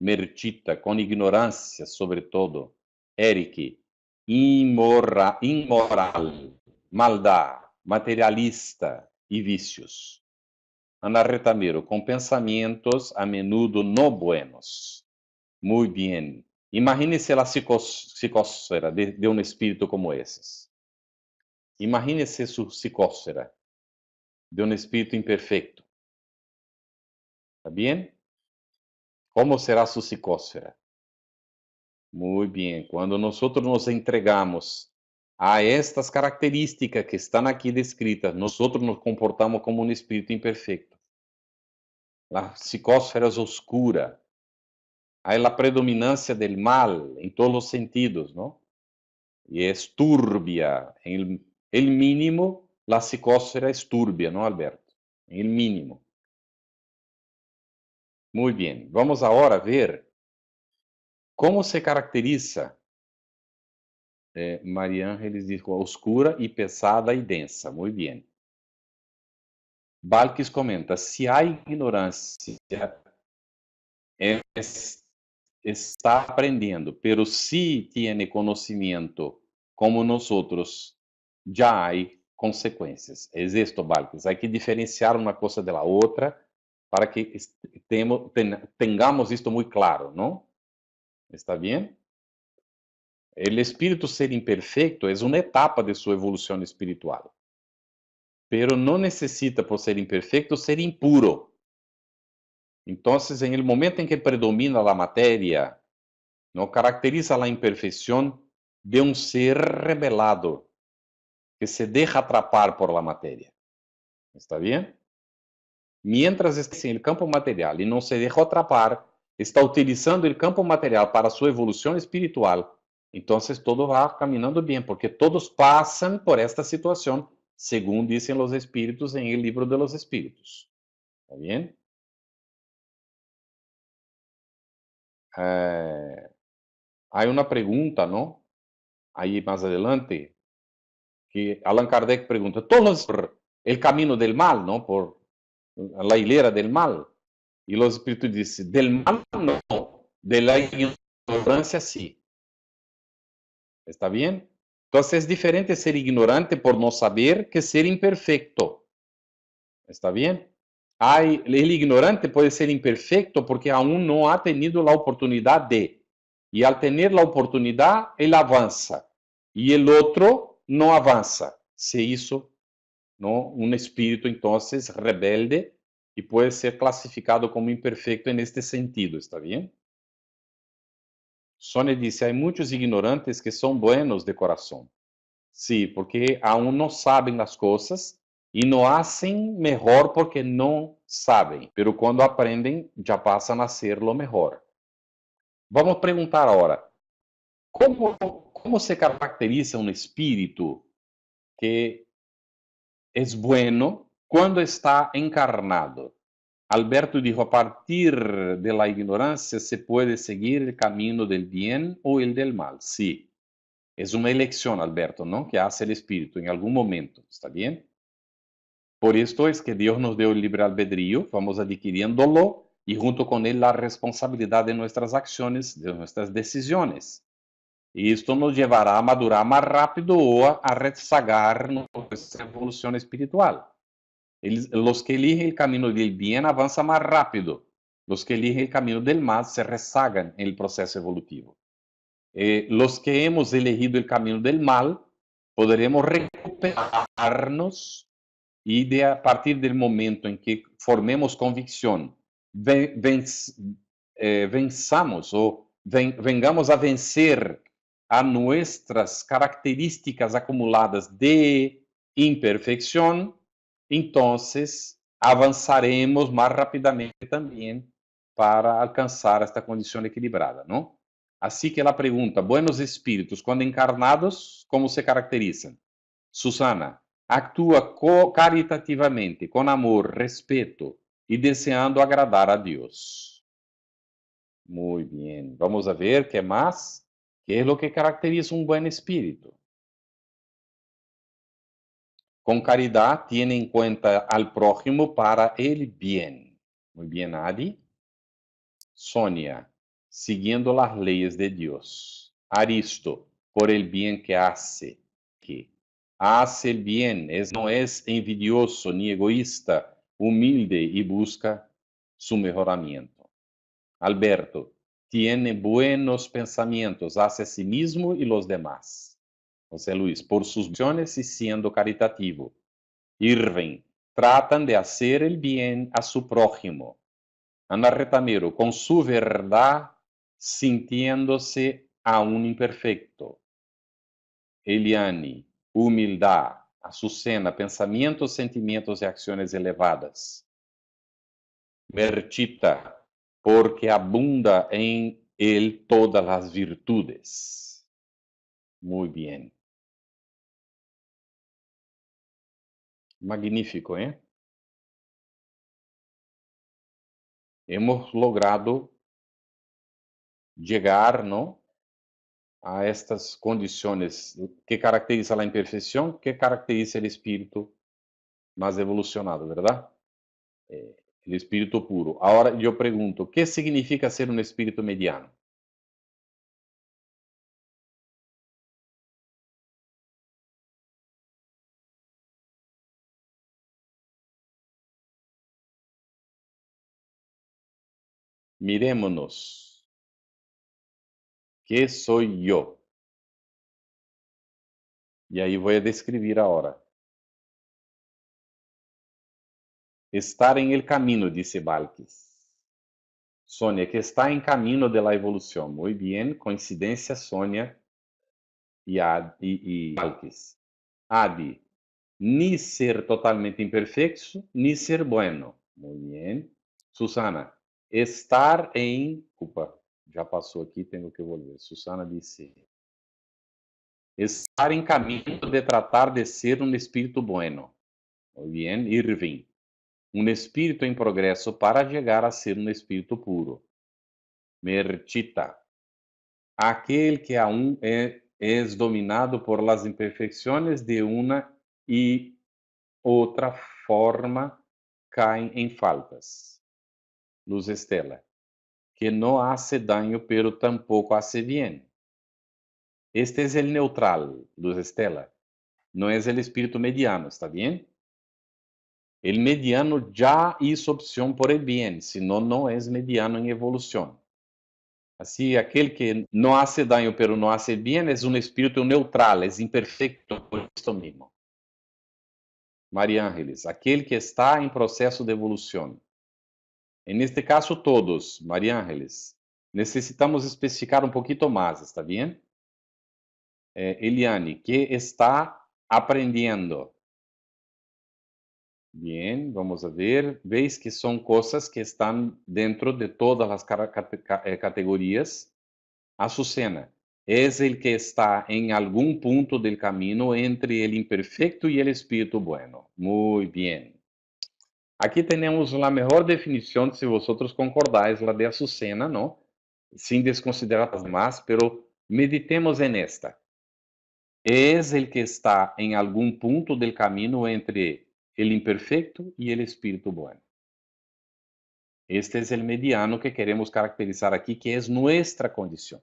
Mertita, com ignorância, sobretudo. Eric, imoral, maldade, materialista e vícios. Ana Retamiro, com pensamentos a menudo no buenos. Muy bien. Imagine-se a psicósfera de um espírito como esses. Imagine-se sua psicósfera de um espírito imperfeito. ¿Está bien? Como será sua psicósfera? Muito bem. Quando nós nos entregamos a estas características que estão aqui descritas, nós nos comportamos como um espírito imperfeito. A psicósfera é oscura. Há a predominância do mal em todos os sentidos, não? E é turbia. Em el mínimo, a psicósfera é turbia, não, Alberto? Em el mínimo. Muito bem. Vamos agora ver como se caracteriza. Maria Ángeles dijo oscura e pesada e densa. Muito bem. Balques comenta: se há ignorância, está aprendendo, pero si tiene conhecimento como nós outros, já há consequências. É isto, Balques. Há que diferenciar uma coisa da outra para que tengamos isto muito claro, não? ¿Está bem? O espírito ser imperfeito é uma etapa de sua evolução espiritual. Pero não necessita, por ser imperfeito, ser impuro. Então, em el momento em que predomina a matéria, não caracteriza a imperfeição de um ser rebelado, que se deixa atrapar por la matéria. ¿Está bem? Mientras está em el campo material e não se deixa atrapar, está utilizando o campo material para sua evolução espiritual, então todo vai caminhando bem, porque todos passam por esta situação, según dicen los espíritus en el libro de los espíritus. ¿Está bien? Hay una pregunta, ¿no? Ahí más adelante, que Allan Kardec pregunta, todos por el camino del mal, ¿no? Por la hilera del mal. Y los espíritus dicen, del mal no, de la ignorancia sí. ¿Está bien? Entonces es diferente ser ignorante por no saber que ser imperfecto. ¿Está bien? El ignorante puede ser imperfecto porque aún no ha tenido la oportunidad de. Y al tener la oportunidad, él avanza. Y el otro no avanza. Se hizo, ¿no?, un espíritu entonces rebelde y puede ser clasificado como imperfecto en este sentido. ¿Está bien? Sonia dice, hay muchos ignorantes que son buenos de corazón. Sí, porque aún no saben las cosas e não hacen melhor porque não sabem, pero quando aprendem já passam a ser lo melhor. Vamos perguntar agora, como se caracteriza um espírito que é bueno quando está encarnado? Alberto dijo, a partir de la ignorancia se puede seguir el camino del bien o el del mal. Sí, es una elección, Alberto, ¿no?, que hace el espíritu en algún momento, ¿está bien? Por esto es que Dios nos dio el libre albedrío, vamos adquiriéndolo y junto con él la responsabilidad de nuestras acciones, de nuestras decisiones. Y esto nos llevará a madurar más rápido o a rezagar nuestra evolución espiritual. Los que eligen el camino del bien avanzan más rápido. Los que eligen el camino del mal se rezagan en el proceso evolutivo. Los que hemos elegido el camino del mal, podremos recuperarnos y a partir del momento en que formemos convicción, venzamos o vengamos a vencer a nuestras características acumuladas de imperfección, entonces avanzaremos más rápidamente también para alcanzar esta condición equilibrada, ¿no? Así que la pregunta, buenos espíritus, cuando encarnados, ¿cómo se caracterizan? Susana, actúa caritativamente, con amor, respeto y deseando agradar a Dios. Muy bien, vamos a ver qué más, qué es lo que caracteriza un buen espíritu. Con caridad tiene en cuenta al prójimo para el bien. Muy bien, Adi. Sonia, siguiendo las leyes de Dios. Aristo, por el bien que hace. Que hace el bien, no es envidioso ni egoísta, humilde y busca su mejoramiento. Alberto, tiene buenos pensamientos hacia sí mismo y los demás. José Luis, por sus acciones y siendo caritativo. Irving, tratan de hacer el bien a su prójimo. Ana Retamero, con su verdad, sintiéndose aún imperfecto. Eliane, humildad. Azucena, pensamientos, sentimientos y acciones elevadas. Merchita, porque abunda en él todas las virtudes. Muy bien. Magnífico, ¿eh? Hemos logrado llegar, ¿no?, a estas condiciones que caracteriza la imperfección, que caracteriza el espíritu más evolucionado, ¿verdad? El espíritu puro. Ahora yo pregunto, ¿qué significa ser un espíritu mediano? Mirémonos. ¿Qué soy yo? Y ahí voy a describir ahora. Estar en el camino, dice Balkis. Sonia, que está en camino de la evolución. Muy bien, coincidencia, Sonia y Balkis. Adi, ni ser totalmente imperfecto, ni ser bueno. Muy bien. Susana, estar en... Opa, já passou aqui, tenho que volver. Susana disse, estar en camino de tratar de ser un espíritu bueno. Muy bien. Irving, un espíritu en progreso para llegar a ser un espíritu puro. Merchita, aquel que aún es dominado por las imperfecciones de una y otra forma caen en faltas. Luz Estela, que no hace daño pero tampoco hace bien. Este es el neutral, Luz Estela. No es el espíritu mediano, ¿está bien? El mediano ya hizo opción por el bien, si no, no es mediano en evolución. Así, aquel que no hace daño pero no hace bien es un espíritu neutral, es imperfecto por esto mismo. María Ángeles, aquel que está en proceso de evolución. En este caso, todos, María Ángeles, necesitamos especificar un poquito más, ¿está bien? Eliane, que está aprendiendo. Bien, vamos a ver. Veis que son cosas que están dentro de todas las categorías. Azucena, es el que está en algún punto del camino entre el imperfecto y el espíritu bueno. Muy bien. Aquí tenemos la mejor definición, si vosotros concordáis, la de Azucena, ¿no? Sin desconsiderar las demás, pero meditemos en esta. Es el que está en algún punto del camino entre el imperfecto y el espíritu bueno. Este es el mediano que queremos caracterizar aquí, que es nuestra condición.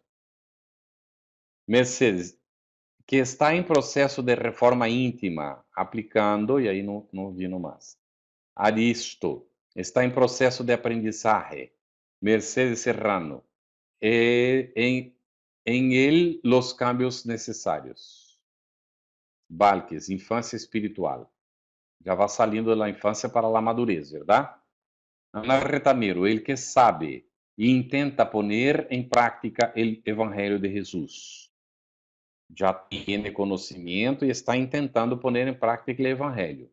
Mercedes, que está em processo de reforma íntima, aplicando, e aí não vino mais. Aristo, está em processo de aprendizagem. Mercedes Serrano, em ele los cambios necessários. Balques, infância espiritual. Já vai salindo da infância para a madurez, verdade? Ana Retamero, ele que sabe e intenta poner em prática o evangelho de Jesus. Já tem conhecimento e está tentando pôr em prática o evangelho.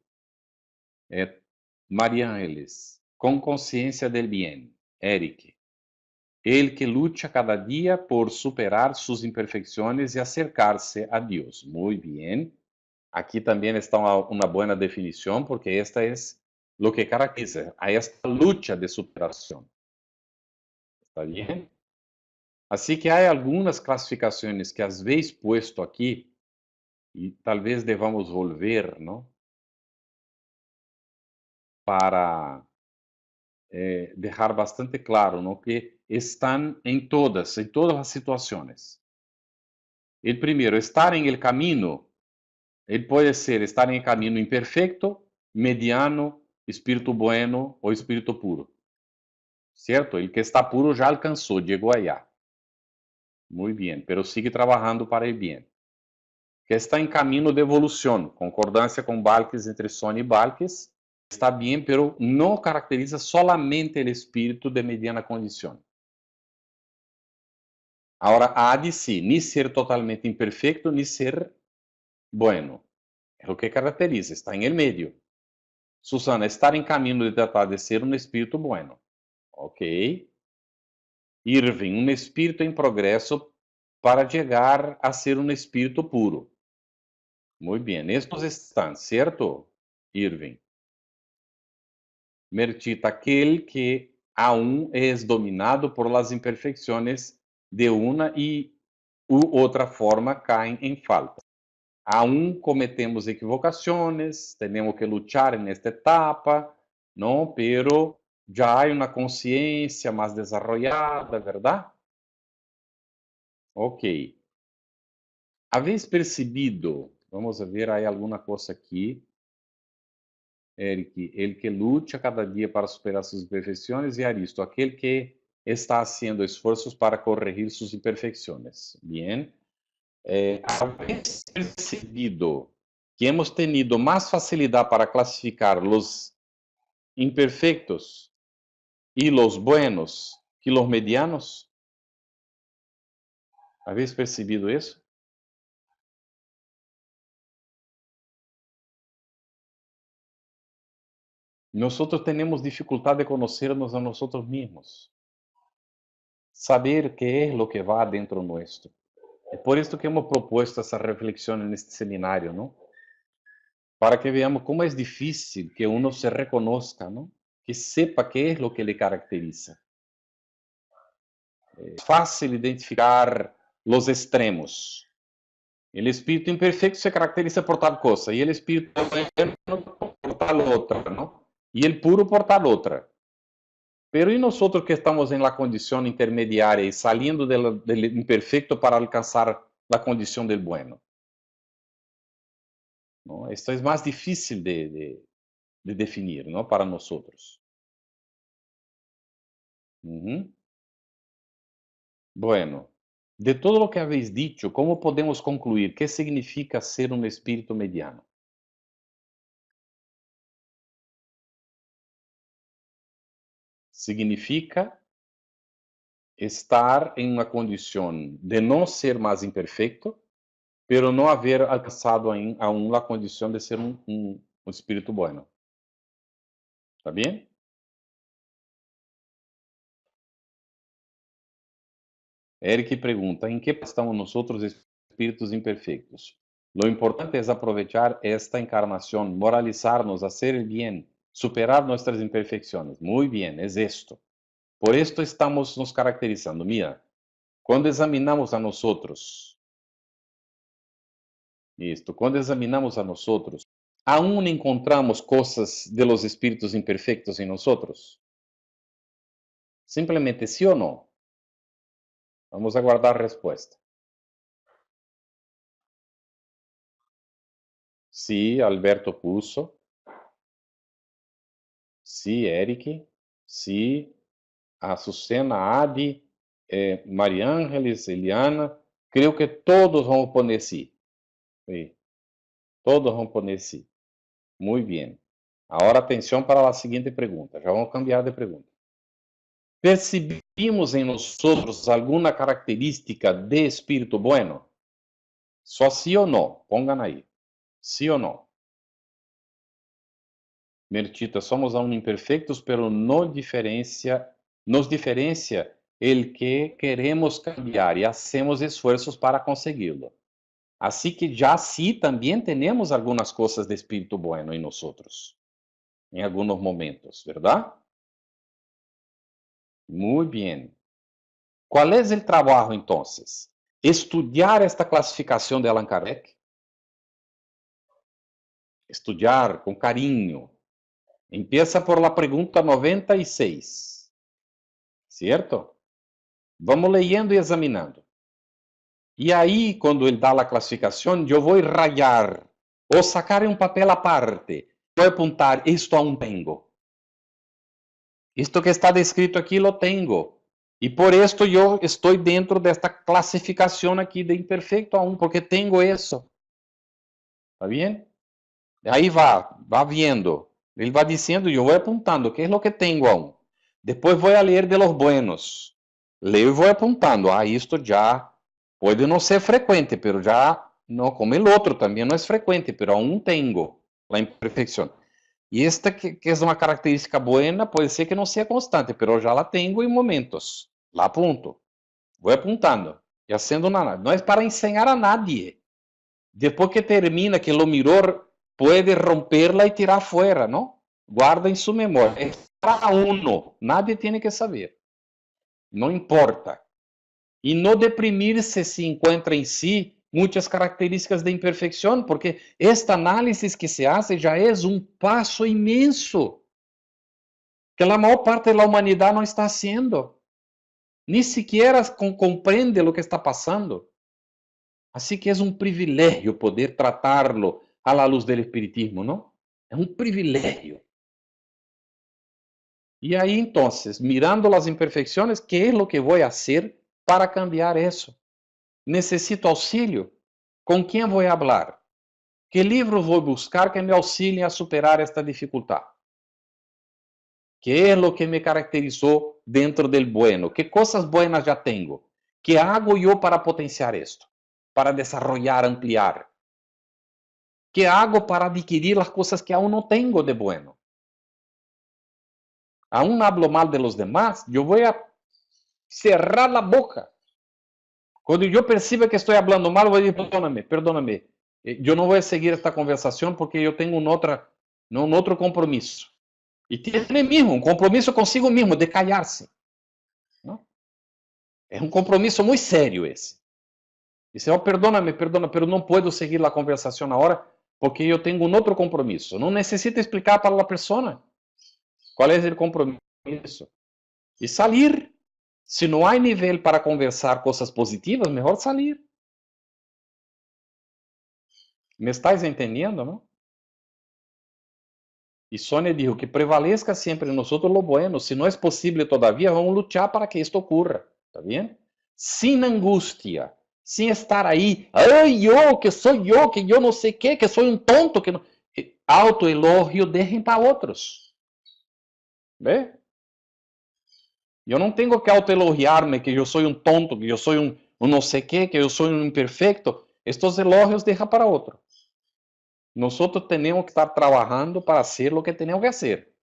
Maria Ángeles, com consciência del bien. Eric, el que lucha cada dia por superar suas imperfeições e acercar-se a Deus. Muito bem. Aqui também está uma boa definição, porque esta é o que caracteriza a esta luta de superação. ¿Está bem? Assim que há algumas classificações que às vezes puesto aqui, e talvez devamos volver, não? Para deixar bastante claro, não? Que estão em todas as situações. O primeiro, estar em el camino, ele pode ser estar em caminho imperfeito, mediano, espírito bueno ou espírito puro. Certo? El que está puro já alcançou, chegou allá. Muito bem, pero sigue trabalhando para el bien. Que está em caminho de evolução, concordância com Balques entre Sony e Balques, está bem, pero não caracteriza solamente o espírito de mediana condição. Agora, há de si, nem ser totalmente imperfeito, nem ser bueno. É o que caracteriza, está em el medio. Susana, estar em caminho de tratar de ser um espírito bueno. Ok. Irving, um espírito em progresso para chegar a ser um espírito puro. Muito bem, estes estão, certo, Irving? Mertita, aquele que aún é dominado por las imperfeições de uma e outra forma caem em falta. Aún cometemos equivocações, temos que lutar nesta etapa, não? Pero já há uma consciência mais desarrollada, verdade? Ok. Habéis percebido, vamos ver aí alguma coisa aqui, Eric, ele que luta cada dia para superar suas imperfeições, e Aristo, aquele que está haciendo esforços para corrigir suas imperfeições. Bien. Habéis percebido que hemos tenido mais facilidade para classificar os imperfeitos e os buenos que os medianos? Habéis percebido isso? Nós temos dificuldade de conhecermos a nós mesmos. Saber qué es lo que va dentro nuestro. Es por esto que hemos propuesto esa reflexión en este seminario, ¿no? Para que veamos cómo es difícil que uno se reconozca, ¿no? Que sepa qué es lo que le caracteriza. Es fácil identificar los extremos. El espíritu imperfecto se caracteriza por tal cosa y el espíritu bueno por tal otra, ¿no? Y el puro por tal otra. Pero e nós que estamos em la condição intermediária e saliendo del imperfecto para alcançar la condição del bueno? ¿No? Esto es más difícil de definir, ¿no? Para nosotros. Ujú. Bueno, de todo lo que habéis dicho, ¿cómo podemos concluir qué significa ser un espíritu mediano? Significa estar em uma condição de não ser mais imperfeito, pero não haver alcançado aún a condição de ser um espírito bueno. ¿Está bien? Eric pergunta: ¿em que estamos nosotros espíritos imperfeitos? Lo importante es aprovechar esta encarnación, moralizarnos, hacer el bien, superar nuestras imperfecciones. Muy bien, es esto. Por esto estamos nos caracterizando. Mira, cuando examinamos a nosotros, cuando examinamos a nosotros, aún encontramos cosas de los espíritus imperfectos en nosotros. Simplesmente sim ou não. Vamos aguardar a resposta. Sim, Alberto puso. Sim, Eric. Sim, Açucena, Adi, Maria Ángeles, Eliana. Creio que todos vão poner sim. Sí. Todos vão poner sim. Muito bem. Agora atenção para a seguinte pergunta. Já vamos cambiar de pergunta. ¿Percibimos en nosotros alguna característica de espíritu bueno? Só sí o no, pongan ahí. Sí o no. Mertita, somos aún imperfectos, pero nos diferencia el que queremos cambiar y hacemos esfuerzos para conseguirlo. Así que ya sí también tenemos algunas cosas de espíritu bueno en nosotros, en algunos momentos, ¿verdad? Muy bien. ¿Cuál es el trabajo entonces? Estudiar esta classificação de Allan Kardec, estudar com carinho. Empieza por la pergunta 96, certo? Vamos leyendo e examinando. E aí, quando ele dá a classificação, eu vou rayar ou sacar um papel aparte. Vou apontar, isto aún tenho. Isto que está descrito aqui, lo tenho. E por isto eu estou dentro desta classificação aqui de imperfeito aún, porque tenho isso. Está bem? Aí vá vendo. Ele vai dizendo e eu vou apontando o que é o que tenho aún. Depois vou a ler de los buenos. Leio e vou apontando. Isto já pode não ser frequente, pero já não, como o outro também não é frequente, pero aún tenho a imperfeição. E esta que é uma característica buena, pode ser que não seja constante, pero já la tenho em momentos. Lá apunto. Vou apontando. E fazendo nada. Não é para ensinar a nadie. Depois que termina, que lo mirou, pode romperla e tirar fora, não? Guarda em sua memória. É para uno. Nadie tem que saber. Não importa. E não deprimir-se se encontra em si muitas características de imperfeição, porque esta análise que se hace já é um passo imenso que a maior parte da humanidade não está haciendo. Ni siquiera compreende o que está passando. Assim que é um privilégio poder tratá-lo à la luz do espiritismo, não? É um privilégio. E aí, então, mirando as imperfeições, que é o que vou fazer para cambiar isso? Necessito auxílio? Com quem vou falar? Que livro vou buscar que me auxiliem a superar esta dificuldade? Que é o que me caracterizou dentro del bueno? Que coisas buenas já tenho? Que hago eu para potenciar isto? Para desarrollar, ampliar? Que hago para adquirir as coisas que aún não tenho de bueno? Aún hablo mal de los demás, eu vou a cerrar a boca. Quando eu perceba que estou falando mal, vou dizer, perdóname. Eu não vou seguir esta conversação porque eu tenho um outro compromisso. E tem mesmo um compromisso consigo mesmo de callar-se. É um compromisso muito sério esse. Dice, perdóname, pero não posso seguir a conversação agora porque eu tenho um outro compromisso. Não necessita explicar para a pessoa qual é o compromisso. E sair. Se não há nível para conversar coisas positivas, melhor sair. Me estás entendendo, não? E Sônia dijo que prevaleça sempre em nós o bueno. Se não é possível todavia, vamos lutar para que isto ocorra. ¿Está bem? Sem angústia. Sem estar aí, que sou eu, que eu não sei o que sou um tonto. Que não... Autoelogio deixem para outros. Vê? Eu não tenho que autoelogiar-me que eu sou um tonto, que eu sou um não sei o que eu sou um imperfeito. Estes elogios deixa para outro. Nós temos que estar trabalhando para ser o que temos que fazer,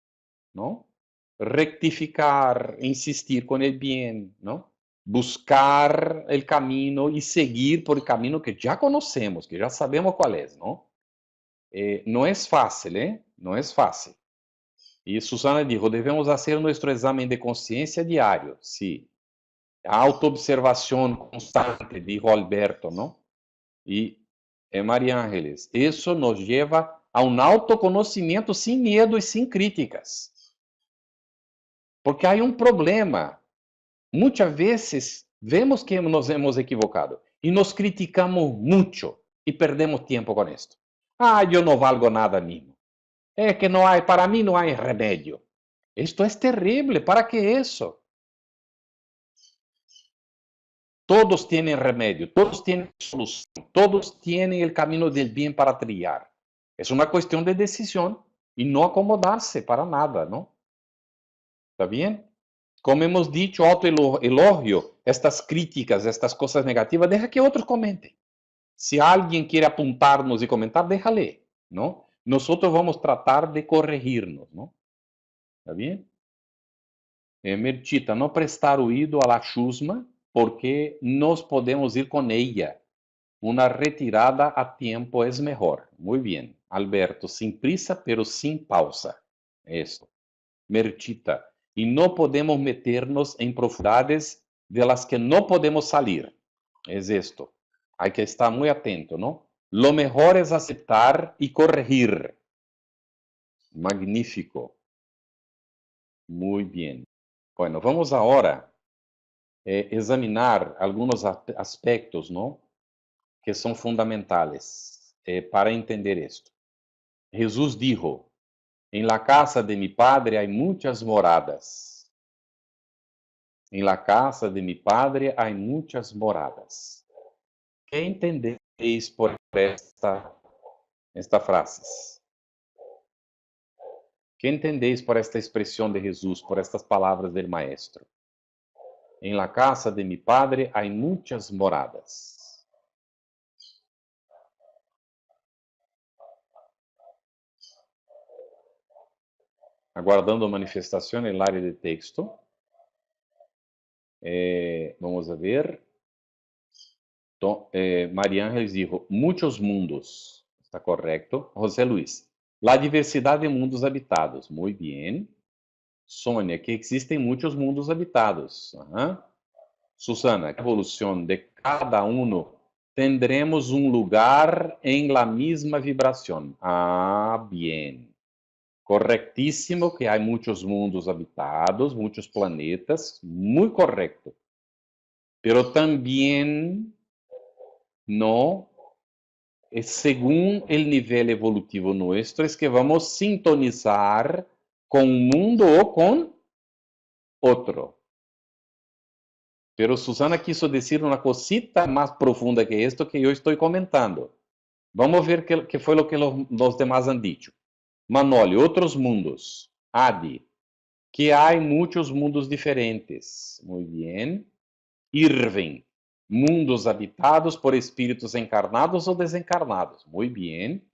não? Rectificar, insistir com o bem, não? Buscar o caminho e seguir por o caminho que já conhecemos, que já sabemos qual é, não? Não é fácil, Não é fácil. E Susana dijo, devemos fazer nosso exame de consciência diário, sim. A autoobservação constante, dijo Alberto, não? E Maria Ángeles, isso nos leva a um autoconhecimento sem medo e sem críticas. Porque há um problema muchas veces vemos que nos hemos equivocado y nos criticamos mucho y perdemos tiempo con esto. Ah, yo no valgo nada mismo. Es que no hay, para mí no hay remedio. Esto es terrible. ¿Para qué eso? Todos tienen remedio, todos tienen solución, todos tienen el camino del bien para trillar. Es una cuestión de decisión y no acomodarse para nada, ¿no? ¿Está bien? Como hemos dicho, autoelogio, estas críticas, estas cosas negativas, deja que otros comenten. Si alguien quiere apuntarnos y comentar, déjale, ¿no? Nosotros vamos a tratar de corregirnos, ¿no? ¿Está bien? Merchita, no prestar oído a la chusma, porque nos podemos ir con ella. Una retirada a tiempo es mejor. Muy bien. Alberto, sin prisa, pero sin pausa. Eso. Merchita, y no podemos meternos en profundidades de las que no podemos salir. Es esto. Hay que estar muy atento, ¿no? Lo mejor es aceptar y corregir. Magnífico. Muy bien. Bueno, vamos ahora examinar algunos aspectos, ¿no? Que son fundamentales para entender esto. Jesús dijo, en la casa de mi Padre hay muchas moradas. En la casa de mi Padre hay muchas moradas. ¿Qué entendéis por esta frase? ¿Qué entendéis por esta expresión de Jesús, por estas palabras del Maestro? En la casa de mi Padre hay muchas moradas. Aguardando manifestación en el área de texto. Vamos a ver. María Ángeles dijo, muchos mundos. ¿Está correcto? José Luis, la diversidad de mundos habitados. Muy bien. Sônia, que existen muchos mundos habitados. Ajá. Susana, evolución de cada uno, tendremos un lugar en la misma vibración. Ah, bien. Correctísimo que hay muchos mundos habitados, muchos planetas, muy correcto. Pero también no según el nivel evolutivo nuestro, es que vamos a sintonizar con un mundo o con otro. Pero Susana quiso decir una cosita más profunda que esto que yo estoy comentando. Vamos a ver qué fue lo que los demás han dicho. Manoli, otros mundos. Adi, que hay muchos mundos diferentes. Muy bien. Irving, mundos habitados por espíritus encarnados ou desencarnados. Muy bien.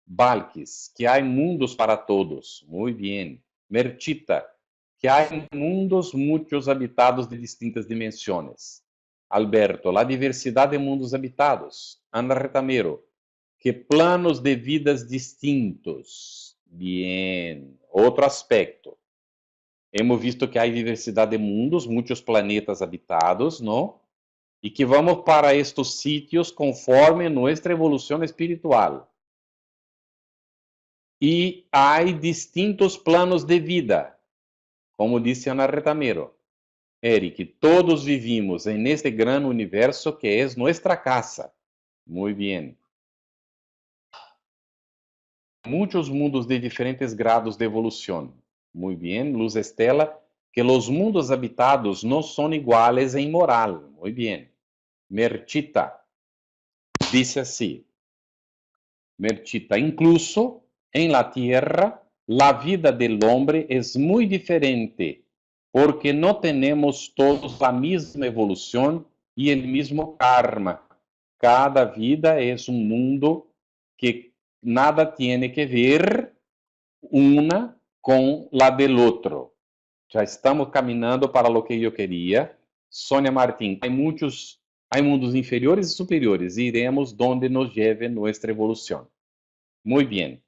Balkis, que há mundos para todos. Muy bien. Mertita, que há mundos muitos habitados de distintas dimensões. Alberto, la diversidade de mundos habitados. Ana Retamero, que planos de vidas distintos. Bien. Outro aspecto. Hemos visto que há diversidade de mundos, muitos planetas habitados, não? E que vamos para estes sítios conforme nossa evolução espiritual. E há distintos planos de vida, como disse Ana Retamero. Eric, todos vivimos en este gran universo que es nuestra casa. Muy bien. Muchos mundos de diferentes grados de evolución. Muy bien. Luz Estela, que los mundos habitados no son iguales en moral. Muy bien. Merchita, dice así. Merchita, incluso en la Tierra, la vida del hombre es muy diferente, porque no tenemos todos la misma evolución y el mismo karma. Cada vida es un mundo que nada tiene que ver una con la del otro. Já estamos caminhando para lo que eu queria. Sônia Martins, há mundos inferiores e superiores, e iremos donde nos lleve nuestra evolução. Muy bien.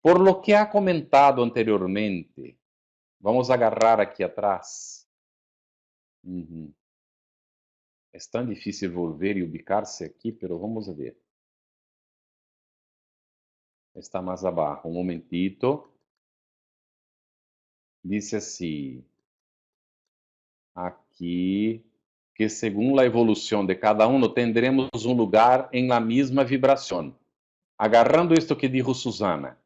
Por lo que ha comentado anteriormente, vamos a agarrar aqui atrás. Es tan difícil volver e ubicar-se aqui, pero vamos a ver. Está mais abaixo. Um momentito. Dice assim. aquí que según la evolución de cada uno tendremos un lugar en la misma vibración. Agarrando esto que dijo Susana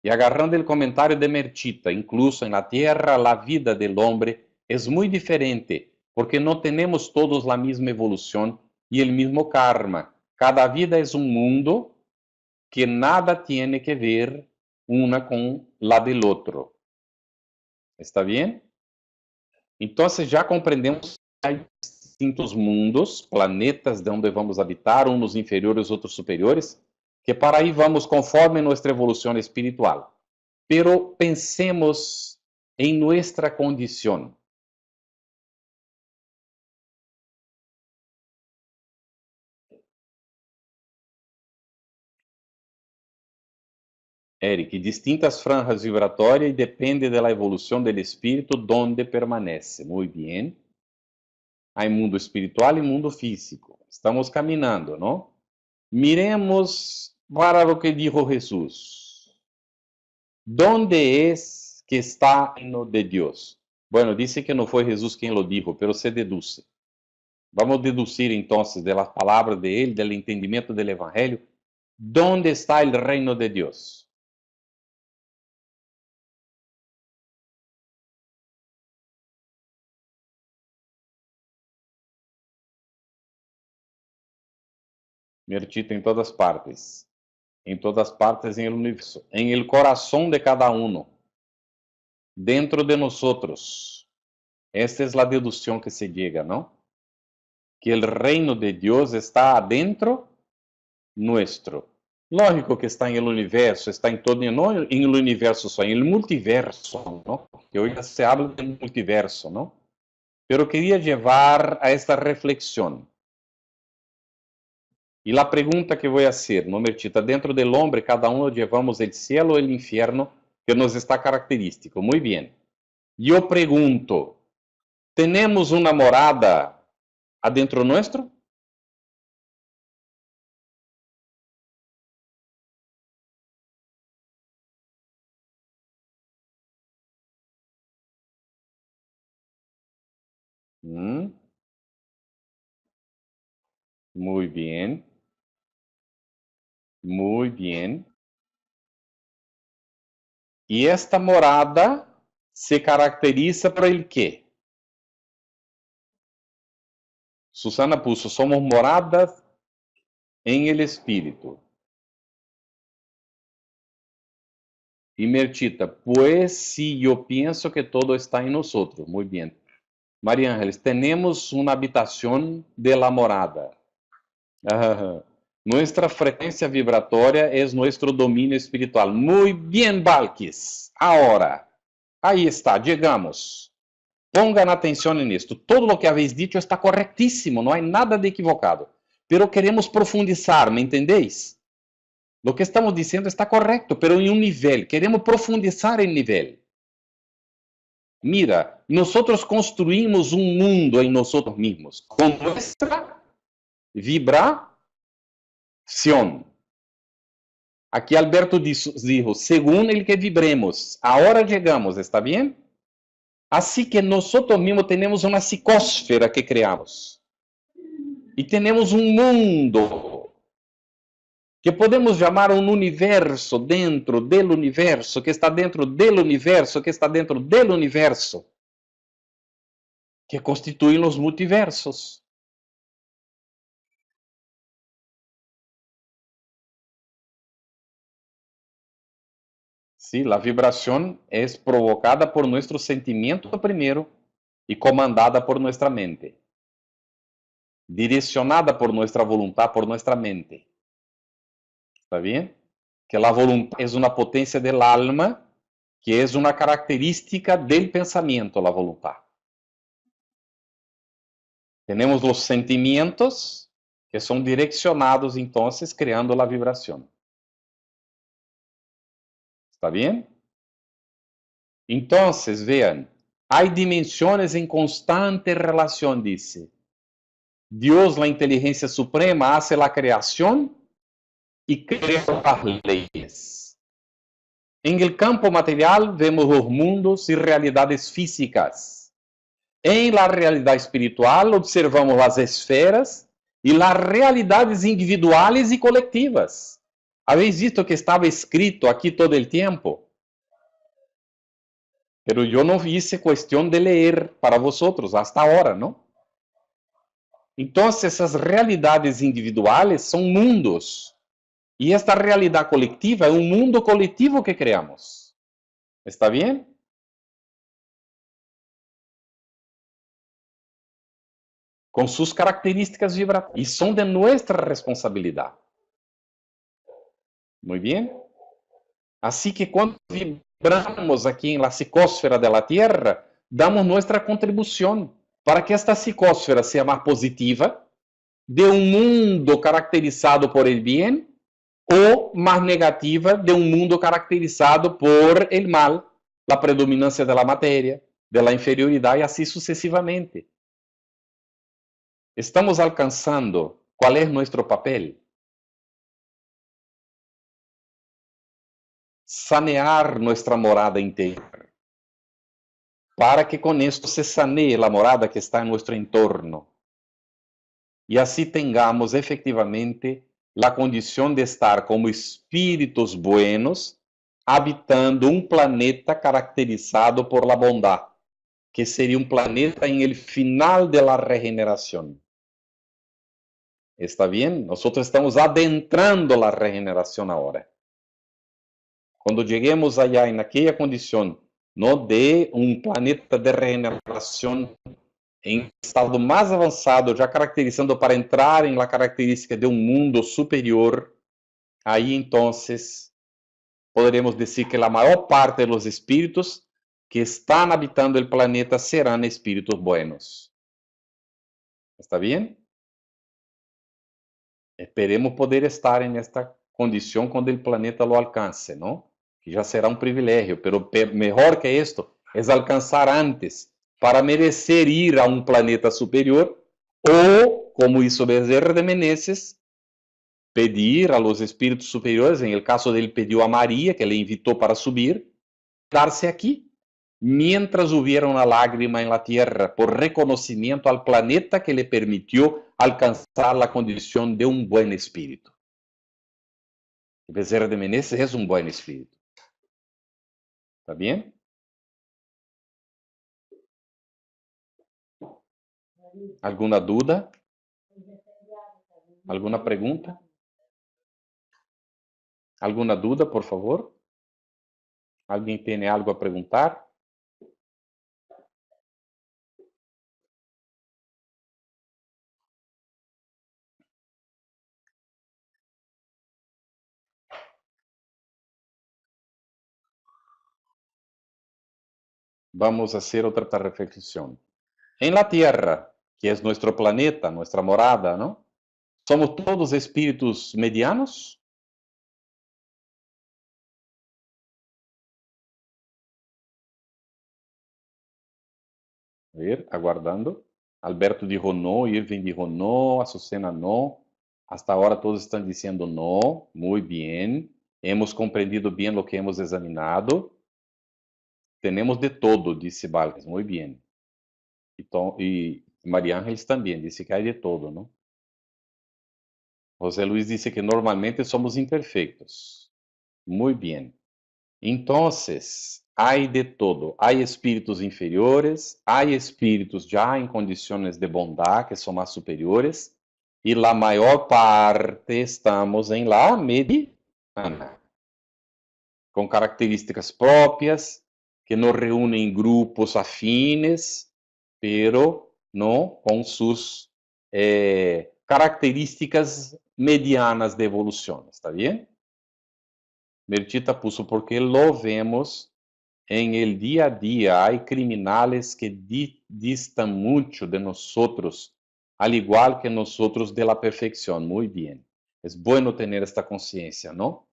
y agarrando el comentario de Merchita, incluso en la Tierra la vida del hombre es muy diferente porque no tenemos todos la misma evolución y el mismo karma. Cada vida es un mundo que nada tiene que ver una con la del otro. ¿Está bien? Entonces ya comprendemos que hay distintos mundos, planetas de onde vamos habitar, unos inferiores, outros superiores, que para aí vamos conforme nuestra evolución espiritual. Pero pensemos en nuestra condición. Eric, distintas franjas vibratorias y depende de la evolución del espíritu donde permanece. Muy bien. Hay mundo espiritual y mundo físico. Estamos caminando, ¿no? Miremos para lo que dijo Jesús. ¿Dónde es que está el reino de Dios? Bueno, dice que no fue Jesús quien lo dijo, pero se deduce. Vamos a deducir entonces de las palabras de él, del entendimiento del evangelio, ¿dónde está el reino de Dios? Mertito, em todas partes. Em todas partes en el universo. En el corazón de cada uno. Dentro de nosotros. Esta es la deducción que se llega, ¿no? Que el reino de Dios está adentro nuestro. Lógico que está en el universo, está en todo, no en el universo só, en el multiverso, ¿no? Que hoy se habla del multiverso, ¿no? Pero quería llevar a esta reflexión. E a pergunta que vou fazer, ¿no, Mertita? Dentro del hombre, cada uno llevamos el cielo o el infierno que nos está característico. Muy bien. Eu pergunto, ¿tenemos una morada adentro nuestro? Muy bien. Muy bien. E esta morada se caracteriza por el quê? Susana puso, somos moradas en el espírito. Y Mertita, pues sí, yo pienso que todo está en nosotros. Muy bien. María Ángeles, tenemos una habitación de la morada. Nuestra frecuencia vibratoria es nuestro dominio espiritual. Muy bien, Balkis. Ahora, ahí está, llegamos. Pongan atención en esto. Todo lo que habéis dicho está correctísimo, no hay nada de equivocado. Pero queremos profundizar, ¿me entendéis? Lo que estamos diciendo está correcto, pero en un nivel. Queremos profundizar el nivel. Mira, nosotros construimos un mundo en nosotros mismos, con nuestra vibración. Aquí Alberto dijo, según el que vibremos, ahora llegamos, ¿está bien? Así que nosotros mismos tenemos una psicosfera que creamos. Y tenemos un mundo que podemos llamar un universo dentro del universo, que está dentro del universo, que está dentro del universo, que constituyen los multiversos. Sí, la vibración es provocada por nuestro sentimiento primero y comandada por nuestra mente. Direccionada por nuestra voluntad, por nuestra mente. ¿Está bien? Que la voluntad es una potencia del alma, que es una característica del pensamiento, la voluntad. Tenemos los sentimientos que son direccionados entonces creando la vibración. ¿Está bien? Entonces, vean, hay dimensiones en constante relación, dice. Dios, la inteligencia suprema, hace la creación y crea las leyes. En el campo material vemos los mundos y realidades físicas. En la realidad espiritual observamos las esferas y las realidades individuales y colectivas. Habéis visto que estaba escrito aquí todo el tiempo, pero yo no hice cuestión de leer para vosotros hasta ahora, ¿no? Entonces, esas realidades individuales son mundos. Y esta realidad colectiva es un mundo colectivo que creamos. ¿Está bien? Con sus características vibratorias. Y son de nuestra responsabilidad. Muy bien. Así que cuando vibramos aquí en la psicosfera de la Tierra, damos nuestra contribución para que esta psicosfera sea más positiva, de un mundo caracterizado por el bien, o más negativa, de un mundo caracterizado por el mal, la predominancia de la materia, de la inferioridad y así sucesivamente. Estamos alcanzando cuál es nuestro papel. Sanear nuestra morada interior, para que con esto se sanee la morada que está en nuestro entorno. Y así tengamos efectivamente la condición de estar como espíritus buenos, habitando un planeta caracterizado por la bondad, que sería un planeta en el final de la regeneración. ¿Está bien? Nosotros estamos adentrando la regeneración ahora. Cuando lleguemos allá en aquella condición, ¿no?, de un planeta de regeneración em estado mais avançado, já caracterizando para entrar em la característica de um mundo superior, aí então poderemos dizer que a maior parte dos espíritos que estão habitando o planeta serão espíritos buenos. ¿Está bem? Esperemos poder estar em esta condição quando o planeta lo alcance, não? Que já será um privilégio, pero melhor que isto é alcançar antes, para merecer ir a um planeta superior, ou, como hizo Bezerra de Menezes, pedir a los espíritos superiores, en el caso de él pidió a María, que le invitó para subir, quedarse aquí, mientras hubiera una lágrima en la tierra, por reconocimiento al planeta que le permitió alcanzar la condición de un buen espíritu. Bezerra de Menezes es un buen espíritu. ¿Está bien? ¿Alguna duda? ¿Alguna pregunta? ¿Alguna duda, por favor? ¿Alguien tiene algo a preguntar? Vamos a hacer otra reflexión. En la Tierra, que es nuestro planeta, nuestra morada, ¿no? ¿Somos todos espíritus medianos? A ver, aguardando. Alberto dijo no, Irving dijo no, Azucena no. Hasta ahora todos están diciendo no. Muy bien. Hemos comprendido bien lo que hemos examinado. Tenemos de todo, dice Valles. Muy bien. Y María Ángeles también dice que hay de todo, ¿no? José Luis dice que normalmente somos imperfectos. Muy bien. Entonces, hay de todo. Hay espíritus inferiores, hay espíritus ya en condiciones de bondad que son más superiores, y la mayor parte estamos en la mediana, con características propias, que nos reúnen en grupos afines, pero no con sus características medianas de evolución. ¿Está bien? Mertita puso, porque lo vemos en el día a día. Hay criminales que distan mucho de nosotros, al igual que nosotros de la perfección. Muy bien. Es bueno tener esta conciencia, ¿no?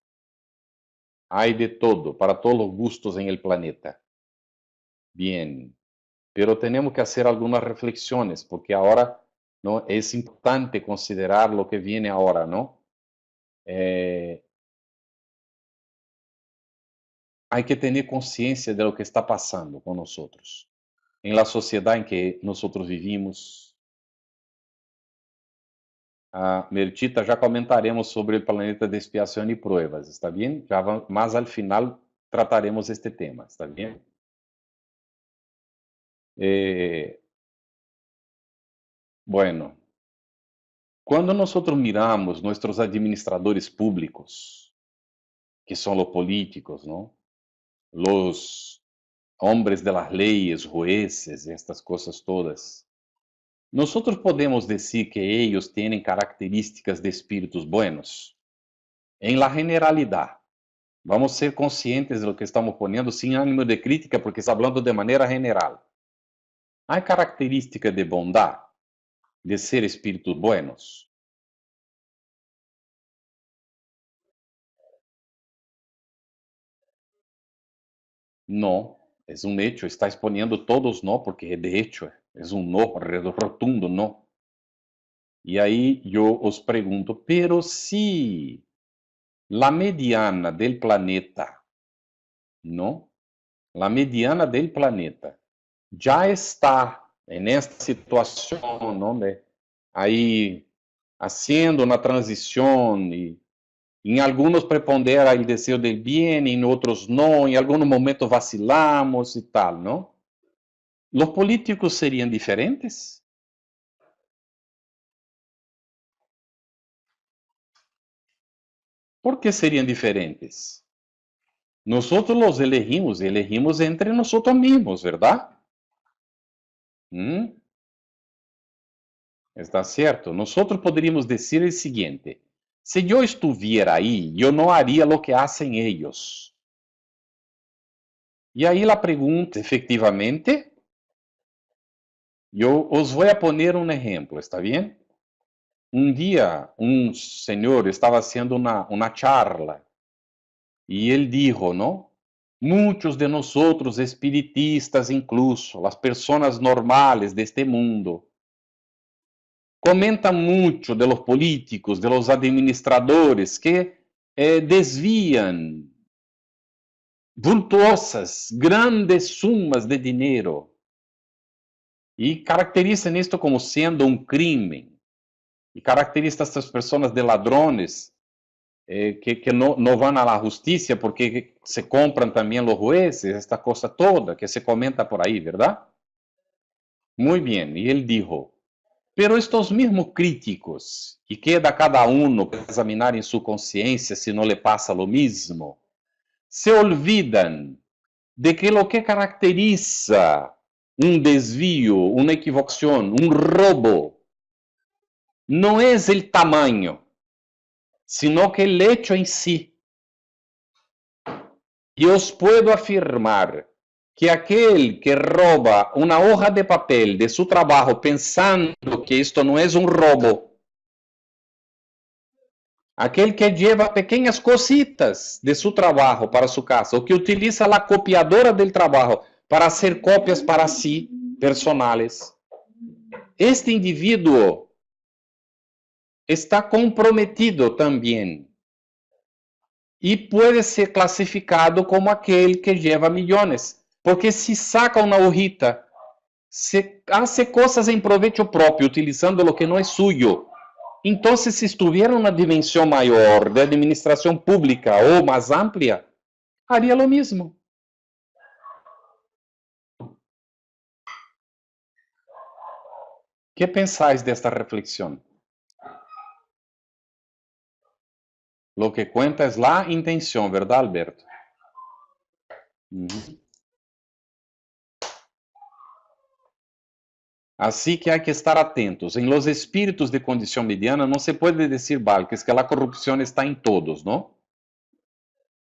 Hay de todo, para todos los gustos en el planeta. Bien. Pero tenemos que hacer algunas reflexiones, porque ahora, ¿no?, es importante considerar lo que viene ahora, ¿no? Hay que tener conciencia de lo que está pasando con nosotros. en la sociedad en que nosotros vivimos. Mertita, já comentaremos sobre o planeta de expiação e pruebas, está bem? Mas al final trataremos este tema, está bem? Bueno, quando nós miramos nossos administradores públicos, que são os políticos, não? Os hombres de las leyes, jueces, estas coisas todas, nós podemos dizer que eles têm características de espíritos buenos, em la generalidade. Vamos ser conscientes de lo que estamos poniendo, sem ânimo de crítica, porque está falando de maneira general. Há característica de bondade, de ser espíritos buenos? Não, é um hecho, está exponendo todos não, porque de hecho é um não, rotundo não. E aí eu os pergunto, pero si la mediana del planeta, não? La mediana del planeta já está nesta situação, não? Aí, haciendo uma transição e em alguns prepondera o desejo del bem, em outros não, em algum momento vacilamos e tal, não? Os políticos seriam diferentes? ¿Por que seriam diferentes? Nós los elegimos entre nós mesmos, ¿verdad? Está certo? Nós poderíamos dizer o seguinte: se eu estuviera aí, eu não haria lo que hacen ellos. E aí a pergunta, efectivamente, eu os vou a poner um exemplo, ¿está bem? Um dia, um senhor estava haciendo uma charla e ele dijo, não? Muitos de nós espiritistas, incluso, as pessoas normais deste mundo, comentam muito de los políticos, de los administradores que desviam vultuosas, grandes sumas de dinheiro e caracterizam isto como sendo um crime e caracterizam estas pessoas de ladrones que não vão à justiça porque se compram também os jueces, esta coisa toda que se comenta por aí, verdade? Muito bem, e ele dijo, pero estos mesmos críticos, e queda cada um examinar em sua consciência se não lhe passa lo mesmo, se olvidam de que lo que caracteriza um desvio, uma equivocação, um roubo, não é o tamanho, sino que el hecho en sí. E os puedo afirmar que aquele que rouba uma hoja de papel de seu trabalho pensando que isto não é um roubo, aquele que lleva pequenas cositas de seu trabalho para sua casa, ou que utiliza a copiadora do trabalho para fazer cópias para si, personales, este indivíduo está comprometido também e pode ser classificado como aquele que leva milhões, porque se saca uma hojita, se hace coisas em proveito próprio, utilizando o que não é suyo. Então, se estiver uma dimensão maior de administração pública ou mais ampla, haria o mesmo. Que pensáis desta reflexão? Lo que cuenta es la intención, ¿verdad, Alberto? Así que hay que estar atentos. En los espíritus de condición mediana no se puede decir, Valques, que la corrupción está en todos, ¿no?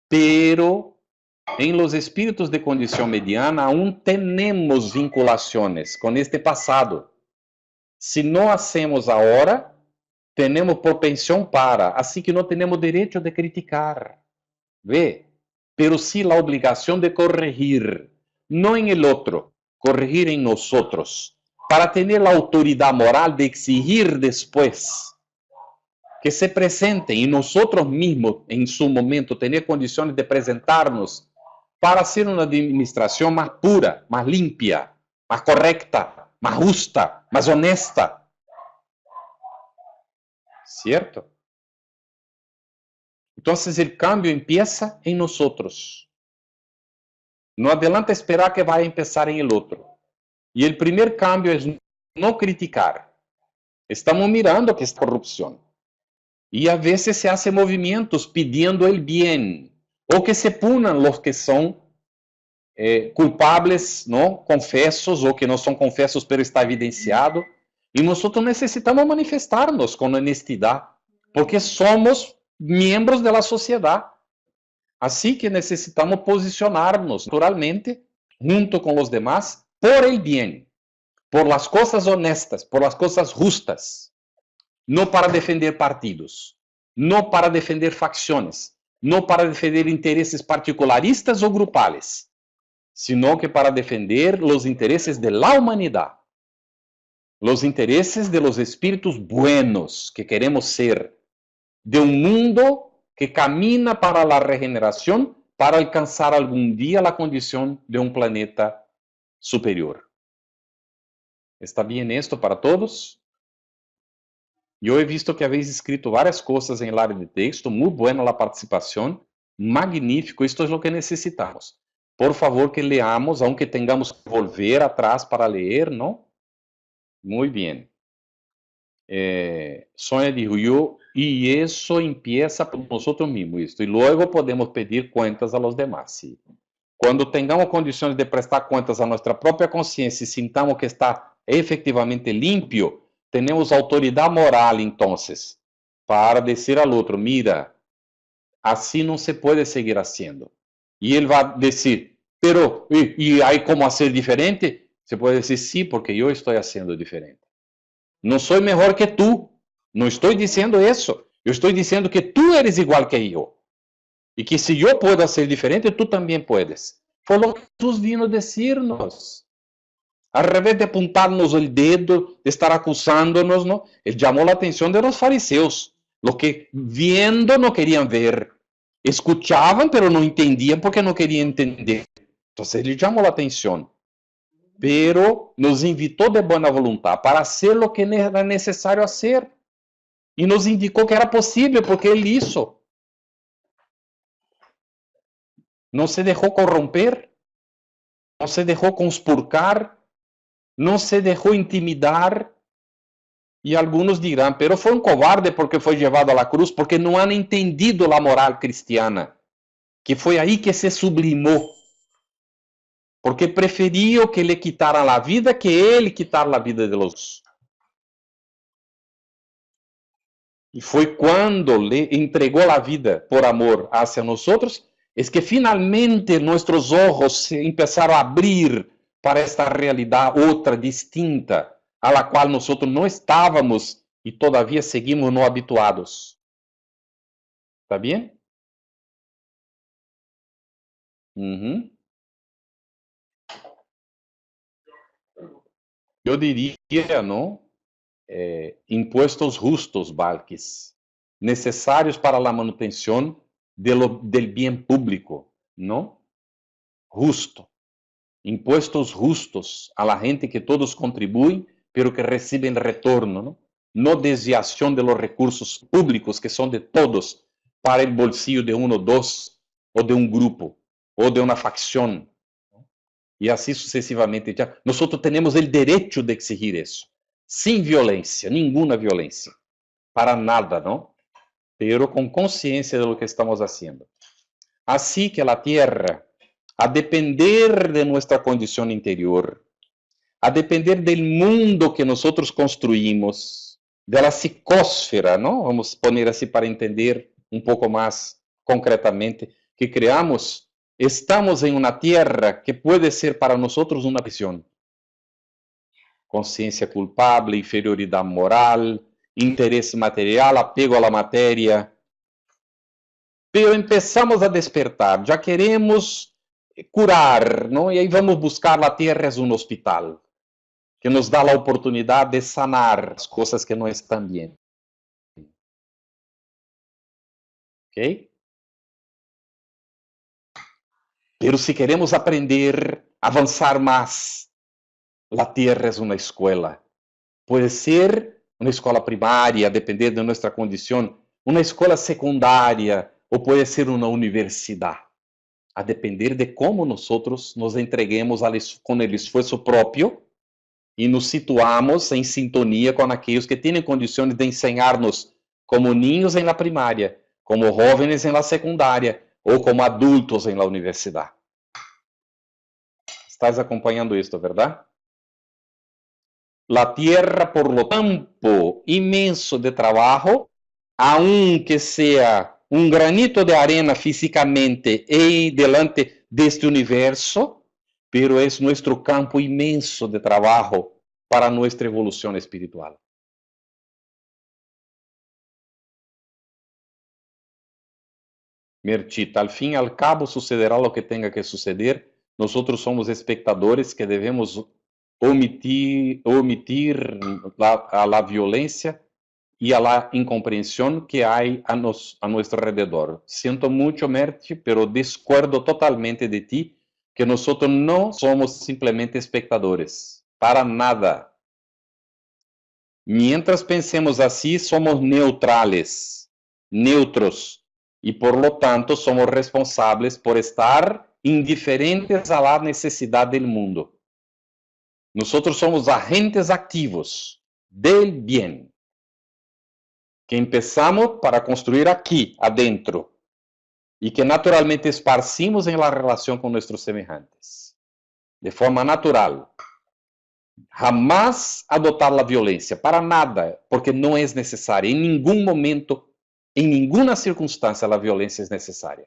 Pero en los espíritus de condición mediana aún tenemos vinculaciones con este pasado. Si no hacemos ahora, tenemos propensión para, así que no tenemos derecho de criticar. ¿Ve? Pero sí la obligación de corregir, no en el otro, corregir en nosotros, para tener la autoridad moral de exigir después que se presenten y nosotros mismos en su momento tener condiciones de presentarnos para hacer una administración más pura, más limpia, más correcta, más justa, más honesta. ¿Cierto? Entonces el cambio empieza en nosotros. No adelanta esperar que vaya a empezar en el otro. Y el primer cambio es no criticar. Estamos mirando que es corrupción. Y a veces se hacen movimientos pidiendo el bien. O que se punan los que son culpables, ¿no? Confesos, o que no son confesos, pero está evidenciado. Y nosotros necesitamos manifestarnos con honestidad, porque somos miembros de la sociedad. Así que necesitamos posicionarnos naturalmente, junto con los demás, por el bien, por las cosas honestas, por las cosas justas. No para defender partidos, no para defender facciones, no para defender intereses particularistas o grupales, sino que para defender los intereses de la humanidad, los intereses de los espíritus buenos que queremos ser, de un mundo que camina para la regeneración para alcanzar algún día la condición de un planeta superior. ¿Está bien esto para todos? Yo he visto que habéis escrito varias cosas en el área de texto, muy buena la participación, magnífico, esto es lo que necesitamos. Por favor que leamos, aunque tengamos que volver atrás para leer, ¿no? Muy bien. Sonia dijo, y eso empieza por nosotros mismos, esto, y luego podemos pedir cuentas a los demás. ¿Sí? Cuando tengamos condiciones de prestar cuentas a nuestra propia conciencia y sintamos que está efectivamente limpio, tenemos autoridad moral entonces para decir al otro, mira, así no se puede seguir haciendo. Y él va a decir, pero, ¿y hay cómo hacer diferente? Se puede decir, sí, porque yo estoy haciendo diferente. No soy mejor que tú. No estoy diciendo eso. Yo estoy diciendo que tú eres igual que yo. Y que si yo puedo hacer diferente, tú también puedes. Fue lo que Jesús vino a decirnos. Al revés de apuntarnos el dedo, de estar acusándonos, ¿no? Él llamó la atención de los fariseos. Los que viendo no querían ver. Escuchaban, pero no entendían porque no querían entender. Entonces él llamó la atención. Pero nos invitó de buena voluntad para hacer lo que era necesario hacer. Y nos indicó que era posible porque él hizo. No se dejó corromper, no se dejó conspurcar, no se dejó intimidar. Y algunos dirán, pero fue un cobarde porque fue llevado a la cruz, porque no han entendido la moral cristiana, que fue ahí que se sublimó. Porque preferiu que le quitaran la vida que él quitar la vida de los. Y fue cuando le entregó la vida por amor hacia nosotros, es que finalmente nuestros ojos se empezaron a abrir para esta realidad otra, distinta, a la cual nosotros no estábamos y todavía seguimos no habituados. ¿Está bien? Yo diría, ¿no? Impuestos justos, Valques, necesarios para la manutención del bien público, ¿no? Justo. Impuestos justos a la gente que todos contribuyen, pero que reciben retorno, ¿no? No desviación de los recursos públicos que son de todos para el bolsillo de uno, dos, o de un grupo, o de una facción. Y así sucesivamente. Nosotros tenemos el derecho de exigir eso, sin violencia, ninguna violencia, para nada, ¿no? Pero con conciencia de lo que estamos haciendo. Así que la tierra, a depender de nuestra condición interior, a depender del mundo que nosotros construimos, de la psicosfera, ¿no? Vamos a poner así para entender un poco más concretamente, que creamos, estamos en una tierra que puede ser para nosotros una prisión. Consciência culpable, inferioridade moral, interesse material, apego à matéria. Pero empezamos a despertar, já queremos curar, não? E aí vamos buscar a terra é um hospital, que nos dá a oportunidade de sanar as coisas que não estão bem. ¿Ok? Pero se queremos aprender, avançar mais, La tierra es una escuela. Puede ser una escuela primaria, depender de nuestra condición, una escuela secundaria, o puede ser una universidad, a depender de cómo nosotros nos entreguemos con el esfuerzo propio e nos situamos em sintonia com aqueles que têm condições de ensinar-nos como niños em la primária, como jovens em la secundária ou como adultos em la universidade. Estás acompanhando isto, verdade? La tierra, por lo campo imenso de trabajo, aunque sea un granito de arena físicamente e delante de este universo, pero es nuestro campo inmenso de trabajo para nuestra evolución espiritual. Mertita, al fin y al cabo sucederá lo que tenga que suceder. Nosotros somos espectadores que debemos omitir a la violencia y a la incomprensión que hay a nuestro alrededor. Siento mucho, Merti, pero discuerdo totalmente de ti que nosotros no somos simplemente espectadores, para nada. Mientras pensemos así, somos neutrales, neutros, y por lo tanto somos responsables por estar indiferentes a la necesidad del mundo. Nosotros somos agentes activos del bien, que empezamos para construir aquí, adentro, y que naturalmente esparcimos en la relación con nuestros semejantes, de forma natural. Jamás adotar a violência, para nada, porque não é necessária. Em nenhum momento, em nenhuma circunstância, a violência é necessária.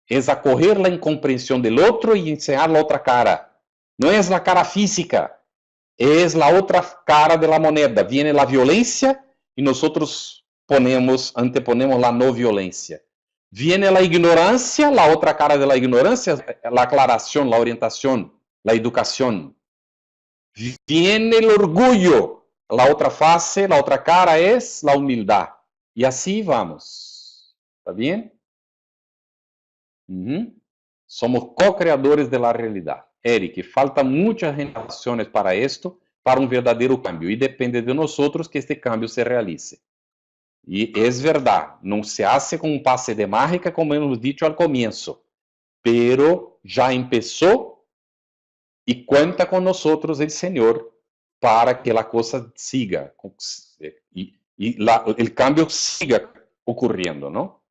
É acorrer a incompreensão do outro e ensinar a outra cara. Não é a cara física, é a outra cara da moneda. Viene a violência e nós anteponemos a não violência. Viene a ignorância, a outra cara da ignorância, a aclaração, a orientação, a educação. Viene el orgullo, la otra fase, la otra cara es la humildad. Y así vamos. ¿Está bien? Somos co-creadores de la realidad. Eric, faltan muchas generaciones para esto, para un verdadero cambio. Y depende de nosotros que este cambio se realice. Y es verdad, no se hace con un pase de mágica, como hemos dicho al comienzo. Pero ya empezó y cuenta con nosotros el Señor para que la cosa siga y el cambio siga ocurriendo, ¿no?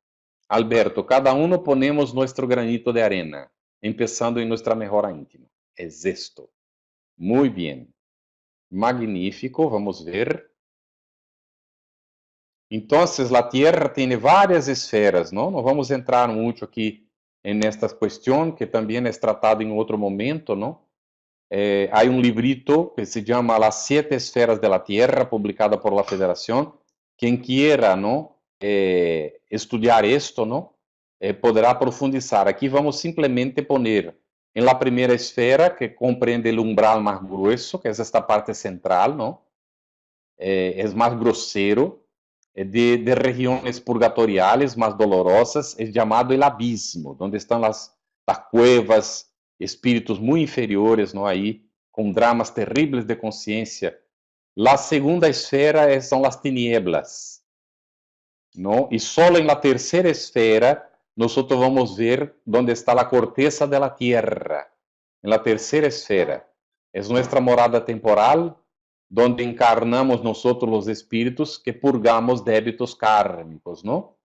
Alberto, cada uno ponemos nuestro granito de arena, empezando en nuestra mejora íntima. Es esto. Muy bien. Magnífico, vamos a ver. Entonces, la Tierra tiene varias esferas, ¿no? No vamos a entrar mucho aquí en esta cuestión, que también es tratado en otro momento, ¿no? Hay un librito que se llama Las 7 Esferas de la Tierra, publicada por la Federación. Quien quiera, ¿no? Estudiar esto, ¿no? Podrá profundizar. Aquí vamos simplemente poner en la primera esfera, que comprende el umbral más grueso, que es esta parte central, ¿no? Es más grosero, de regiones purgatoriales más dolorosas, es llamado el abismo, donde están las cuevas, espíritos muy inferiores, ¿no? Ahí, con dramas terribles de conciencia. La segunda esfera son las tinieblas, ¿no? Y solo en la tercera esfera nosotros vamos a ver dónde está la corteza de la tierra. En la tercera esfera. Es nuestra morada temporal, donde encarnamos nosotros los espíritus que purgamos débitos kármicos, ¿no?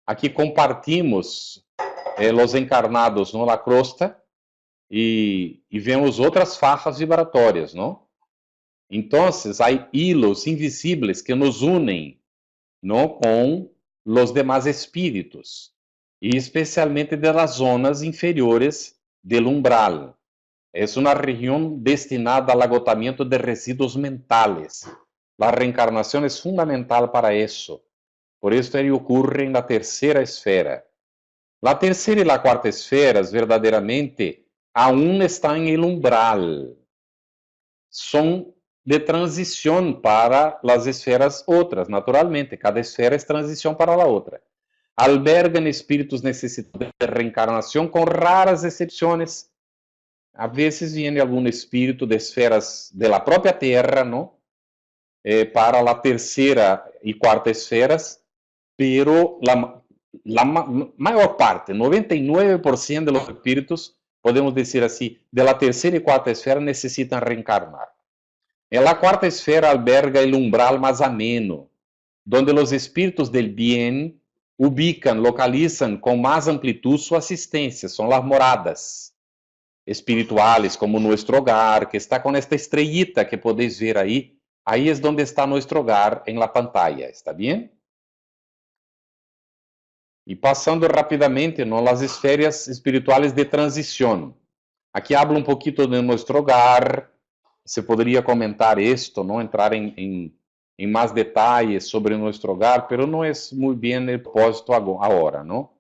Aquí compartimos los encarnados, ¿no? La crosta, e vemos outras fajas vibratórias, não? Então, há hilos invisíveis que nos unem, não, com os demais espíritos, e especialmente de las zonas inferiores del umbral. É uma região destinada ao agotamento de resíduos mentais. A reencarnação é fundamental para isso. Por isso, ele ocorre na terceira esfera. A terceira e a quarta esferas, verdadeiramente, aún está en el umbral. Son de transición para las esferas otras, naturalmente. Cada esfera es transición para la otra. Albergan espíritus necesitados de reencarnación con raras excepciones, A veces viene algún espíritu de esferas de la propia Tierra, ¿no? Para la tercera y cuarta esferas, pero la mayor parte, 99% de los espíritus, podemos decir así, de la tercera y cuarta esfera necesitan reencarnar. En la cuarta esfera alberga el umbral más ameno, donde los espíritus del bien ubican, localizan con más amplitud su asistencia, son las moradas espirituales, como nuestro hogar, que está con esta estrellita que podéis ver ahí. Ahí es donde está nuestro hogar en la pantalla, ¿está bien? Y pasando rápidamente, ¿no? Las esferas espirituales de transición. Aquí hablo un poquito de nuestro hogar, se podría comentar esto, ¿no? Entrar en más detalles sobre nuestro hogar, pero no es muy bien el propósito ahora, ¿no?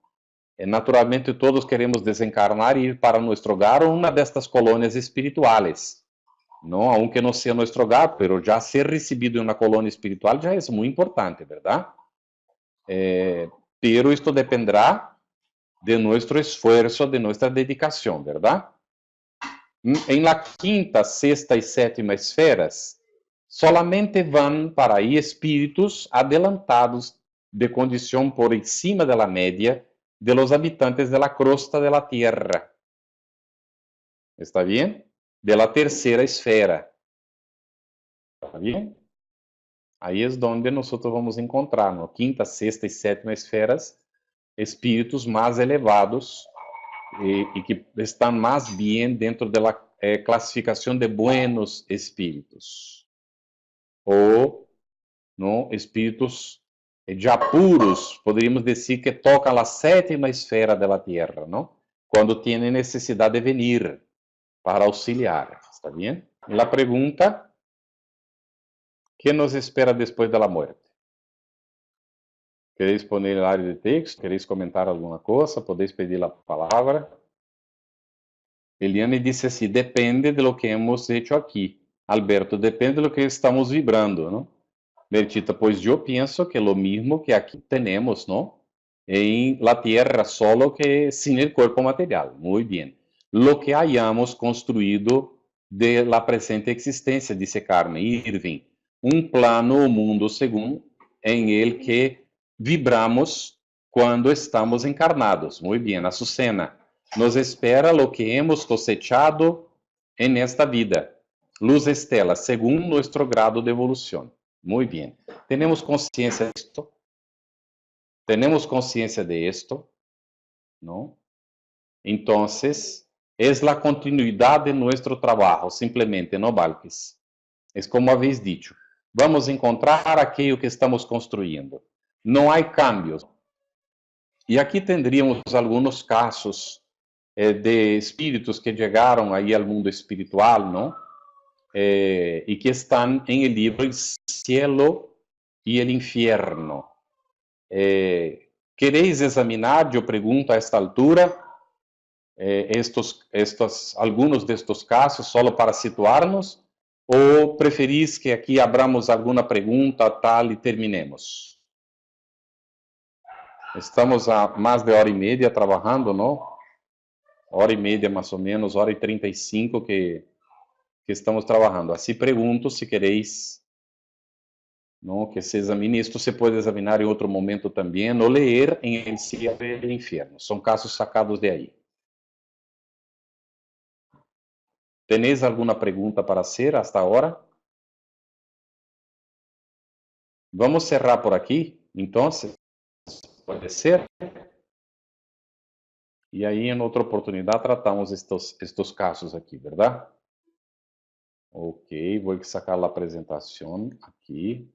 Naturalmente todos queremos desencarnar e ir para nuestro hogar ou uma destas colônias espirituales, não? Aunque não seja nuestro hogar, pero já ser recebido em uma colônia espiritual já é muito importante, ¿verdad? Pero isto dependerá de nuestro esfuerzo, de nuestra dedicación, ¿verdad? En la quinta, sexta y séptima esferas, solamente van para ahí espíritus adelantados de condición por encima de la media de los habitantes de la crosta de la Tierra. ¿Está bien? De la tercera esfera. ¿Está bien? Aí é onde nós vamos encontrar, no quinta, sexta e sétima esferas, espíritos mais elevados e que estão mais bem dentro da classificação de buenos espíritos. Ou não, espíritos já puros, poderíamos dizer que tocam a sétima esfera da Terra, não? Quando têm necessidade de vir para auxiliar, está bem? A pergunta: que nos espera depois da morte? ¿Queréis poner el área de texto? ¿Queréis comentar alguna cosa? ¿Podéis pedir la palabra? Eliane dice así, depende de lo que hemos hecho aquí. Alberto, depende de lo que estamos vibrando, ¿no? Bertita, pues yo pienso que lo mismo que aquí tenemos, ¿no? En la tierra, solo que sin el cuerpo material. Muy bien. Lo que hayamos construido de la presente existencia, dice Carmen Irving. Un plano o mundo según en el que vibramos quando estamos encarnados. Muito bem, Açucena. Nos espera lo que hemos cosechado en esta vida. Luz Estela, según nuestro grado de evolución. Muy bien. ¿Tenemos conciencia de esto? ¿Tenemos conciencia de esto? ¿No? Entonces, es la continuidad de nuestro trabajo, simplemente, ¿no, Balques? Es como habéis dicho. Vamos encontrar aquello que estamos construyendo. No hay cambios. E aqui tendríamos alguns casos de espíritos que chegaram aí ao mundo espiritual, não? E que estão em el livro El Cielo e el Infierno. ¿Queréis examinar, eu pergunto a esta altura, alguns destes casos, só para situarnos? Ou preferís que aqui abramos alguma pergunta, tal, e terminemos? Estamos a mais de hora e meia trabalhando, não? Hora e meia, mais ou menos, hora e 35 que estamos trabalhando. Assim pergunto se queréis, não, que se examine. Isto se pode examinar em outro momento também, ou ler em El Cielo e El Infierno. São casos sacados de aí. ¿Tenéis alguma pergunta para hacer hasta agora? Vamos cerrar por aqui, então? Pode ser? E aí, em outra oportunidade, tratamos estes casos aqui, verdade? Ok, vou sacar a apresentação aqui.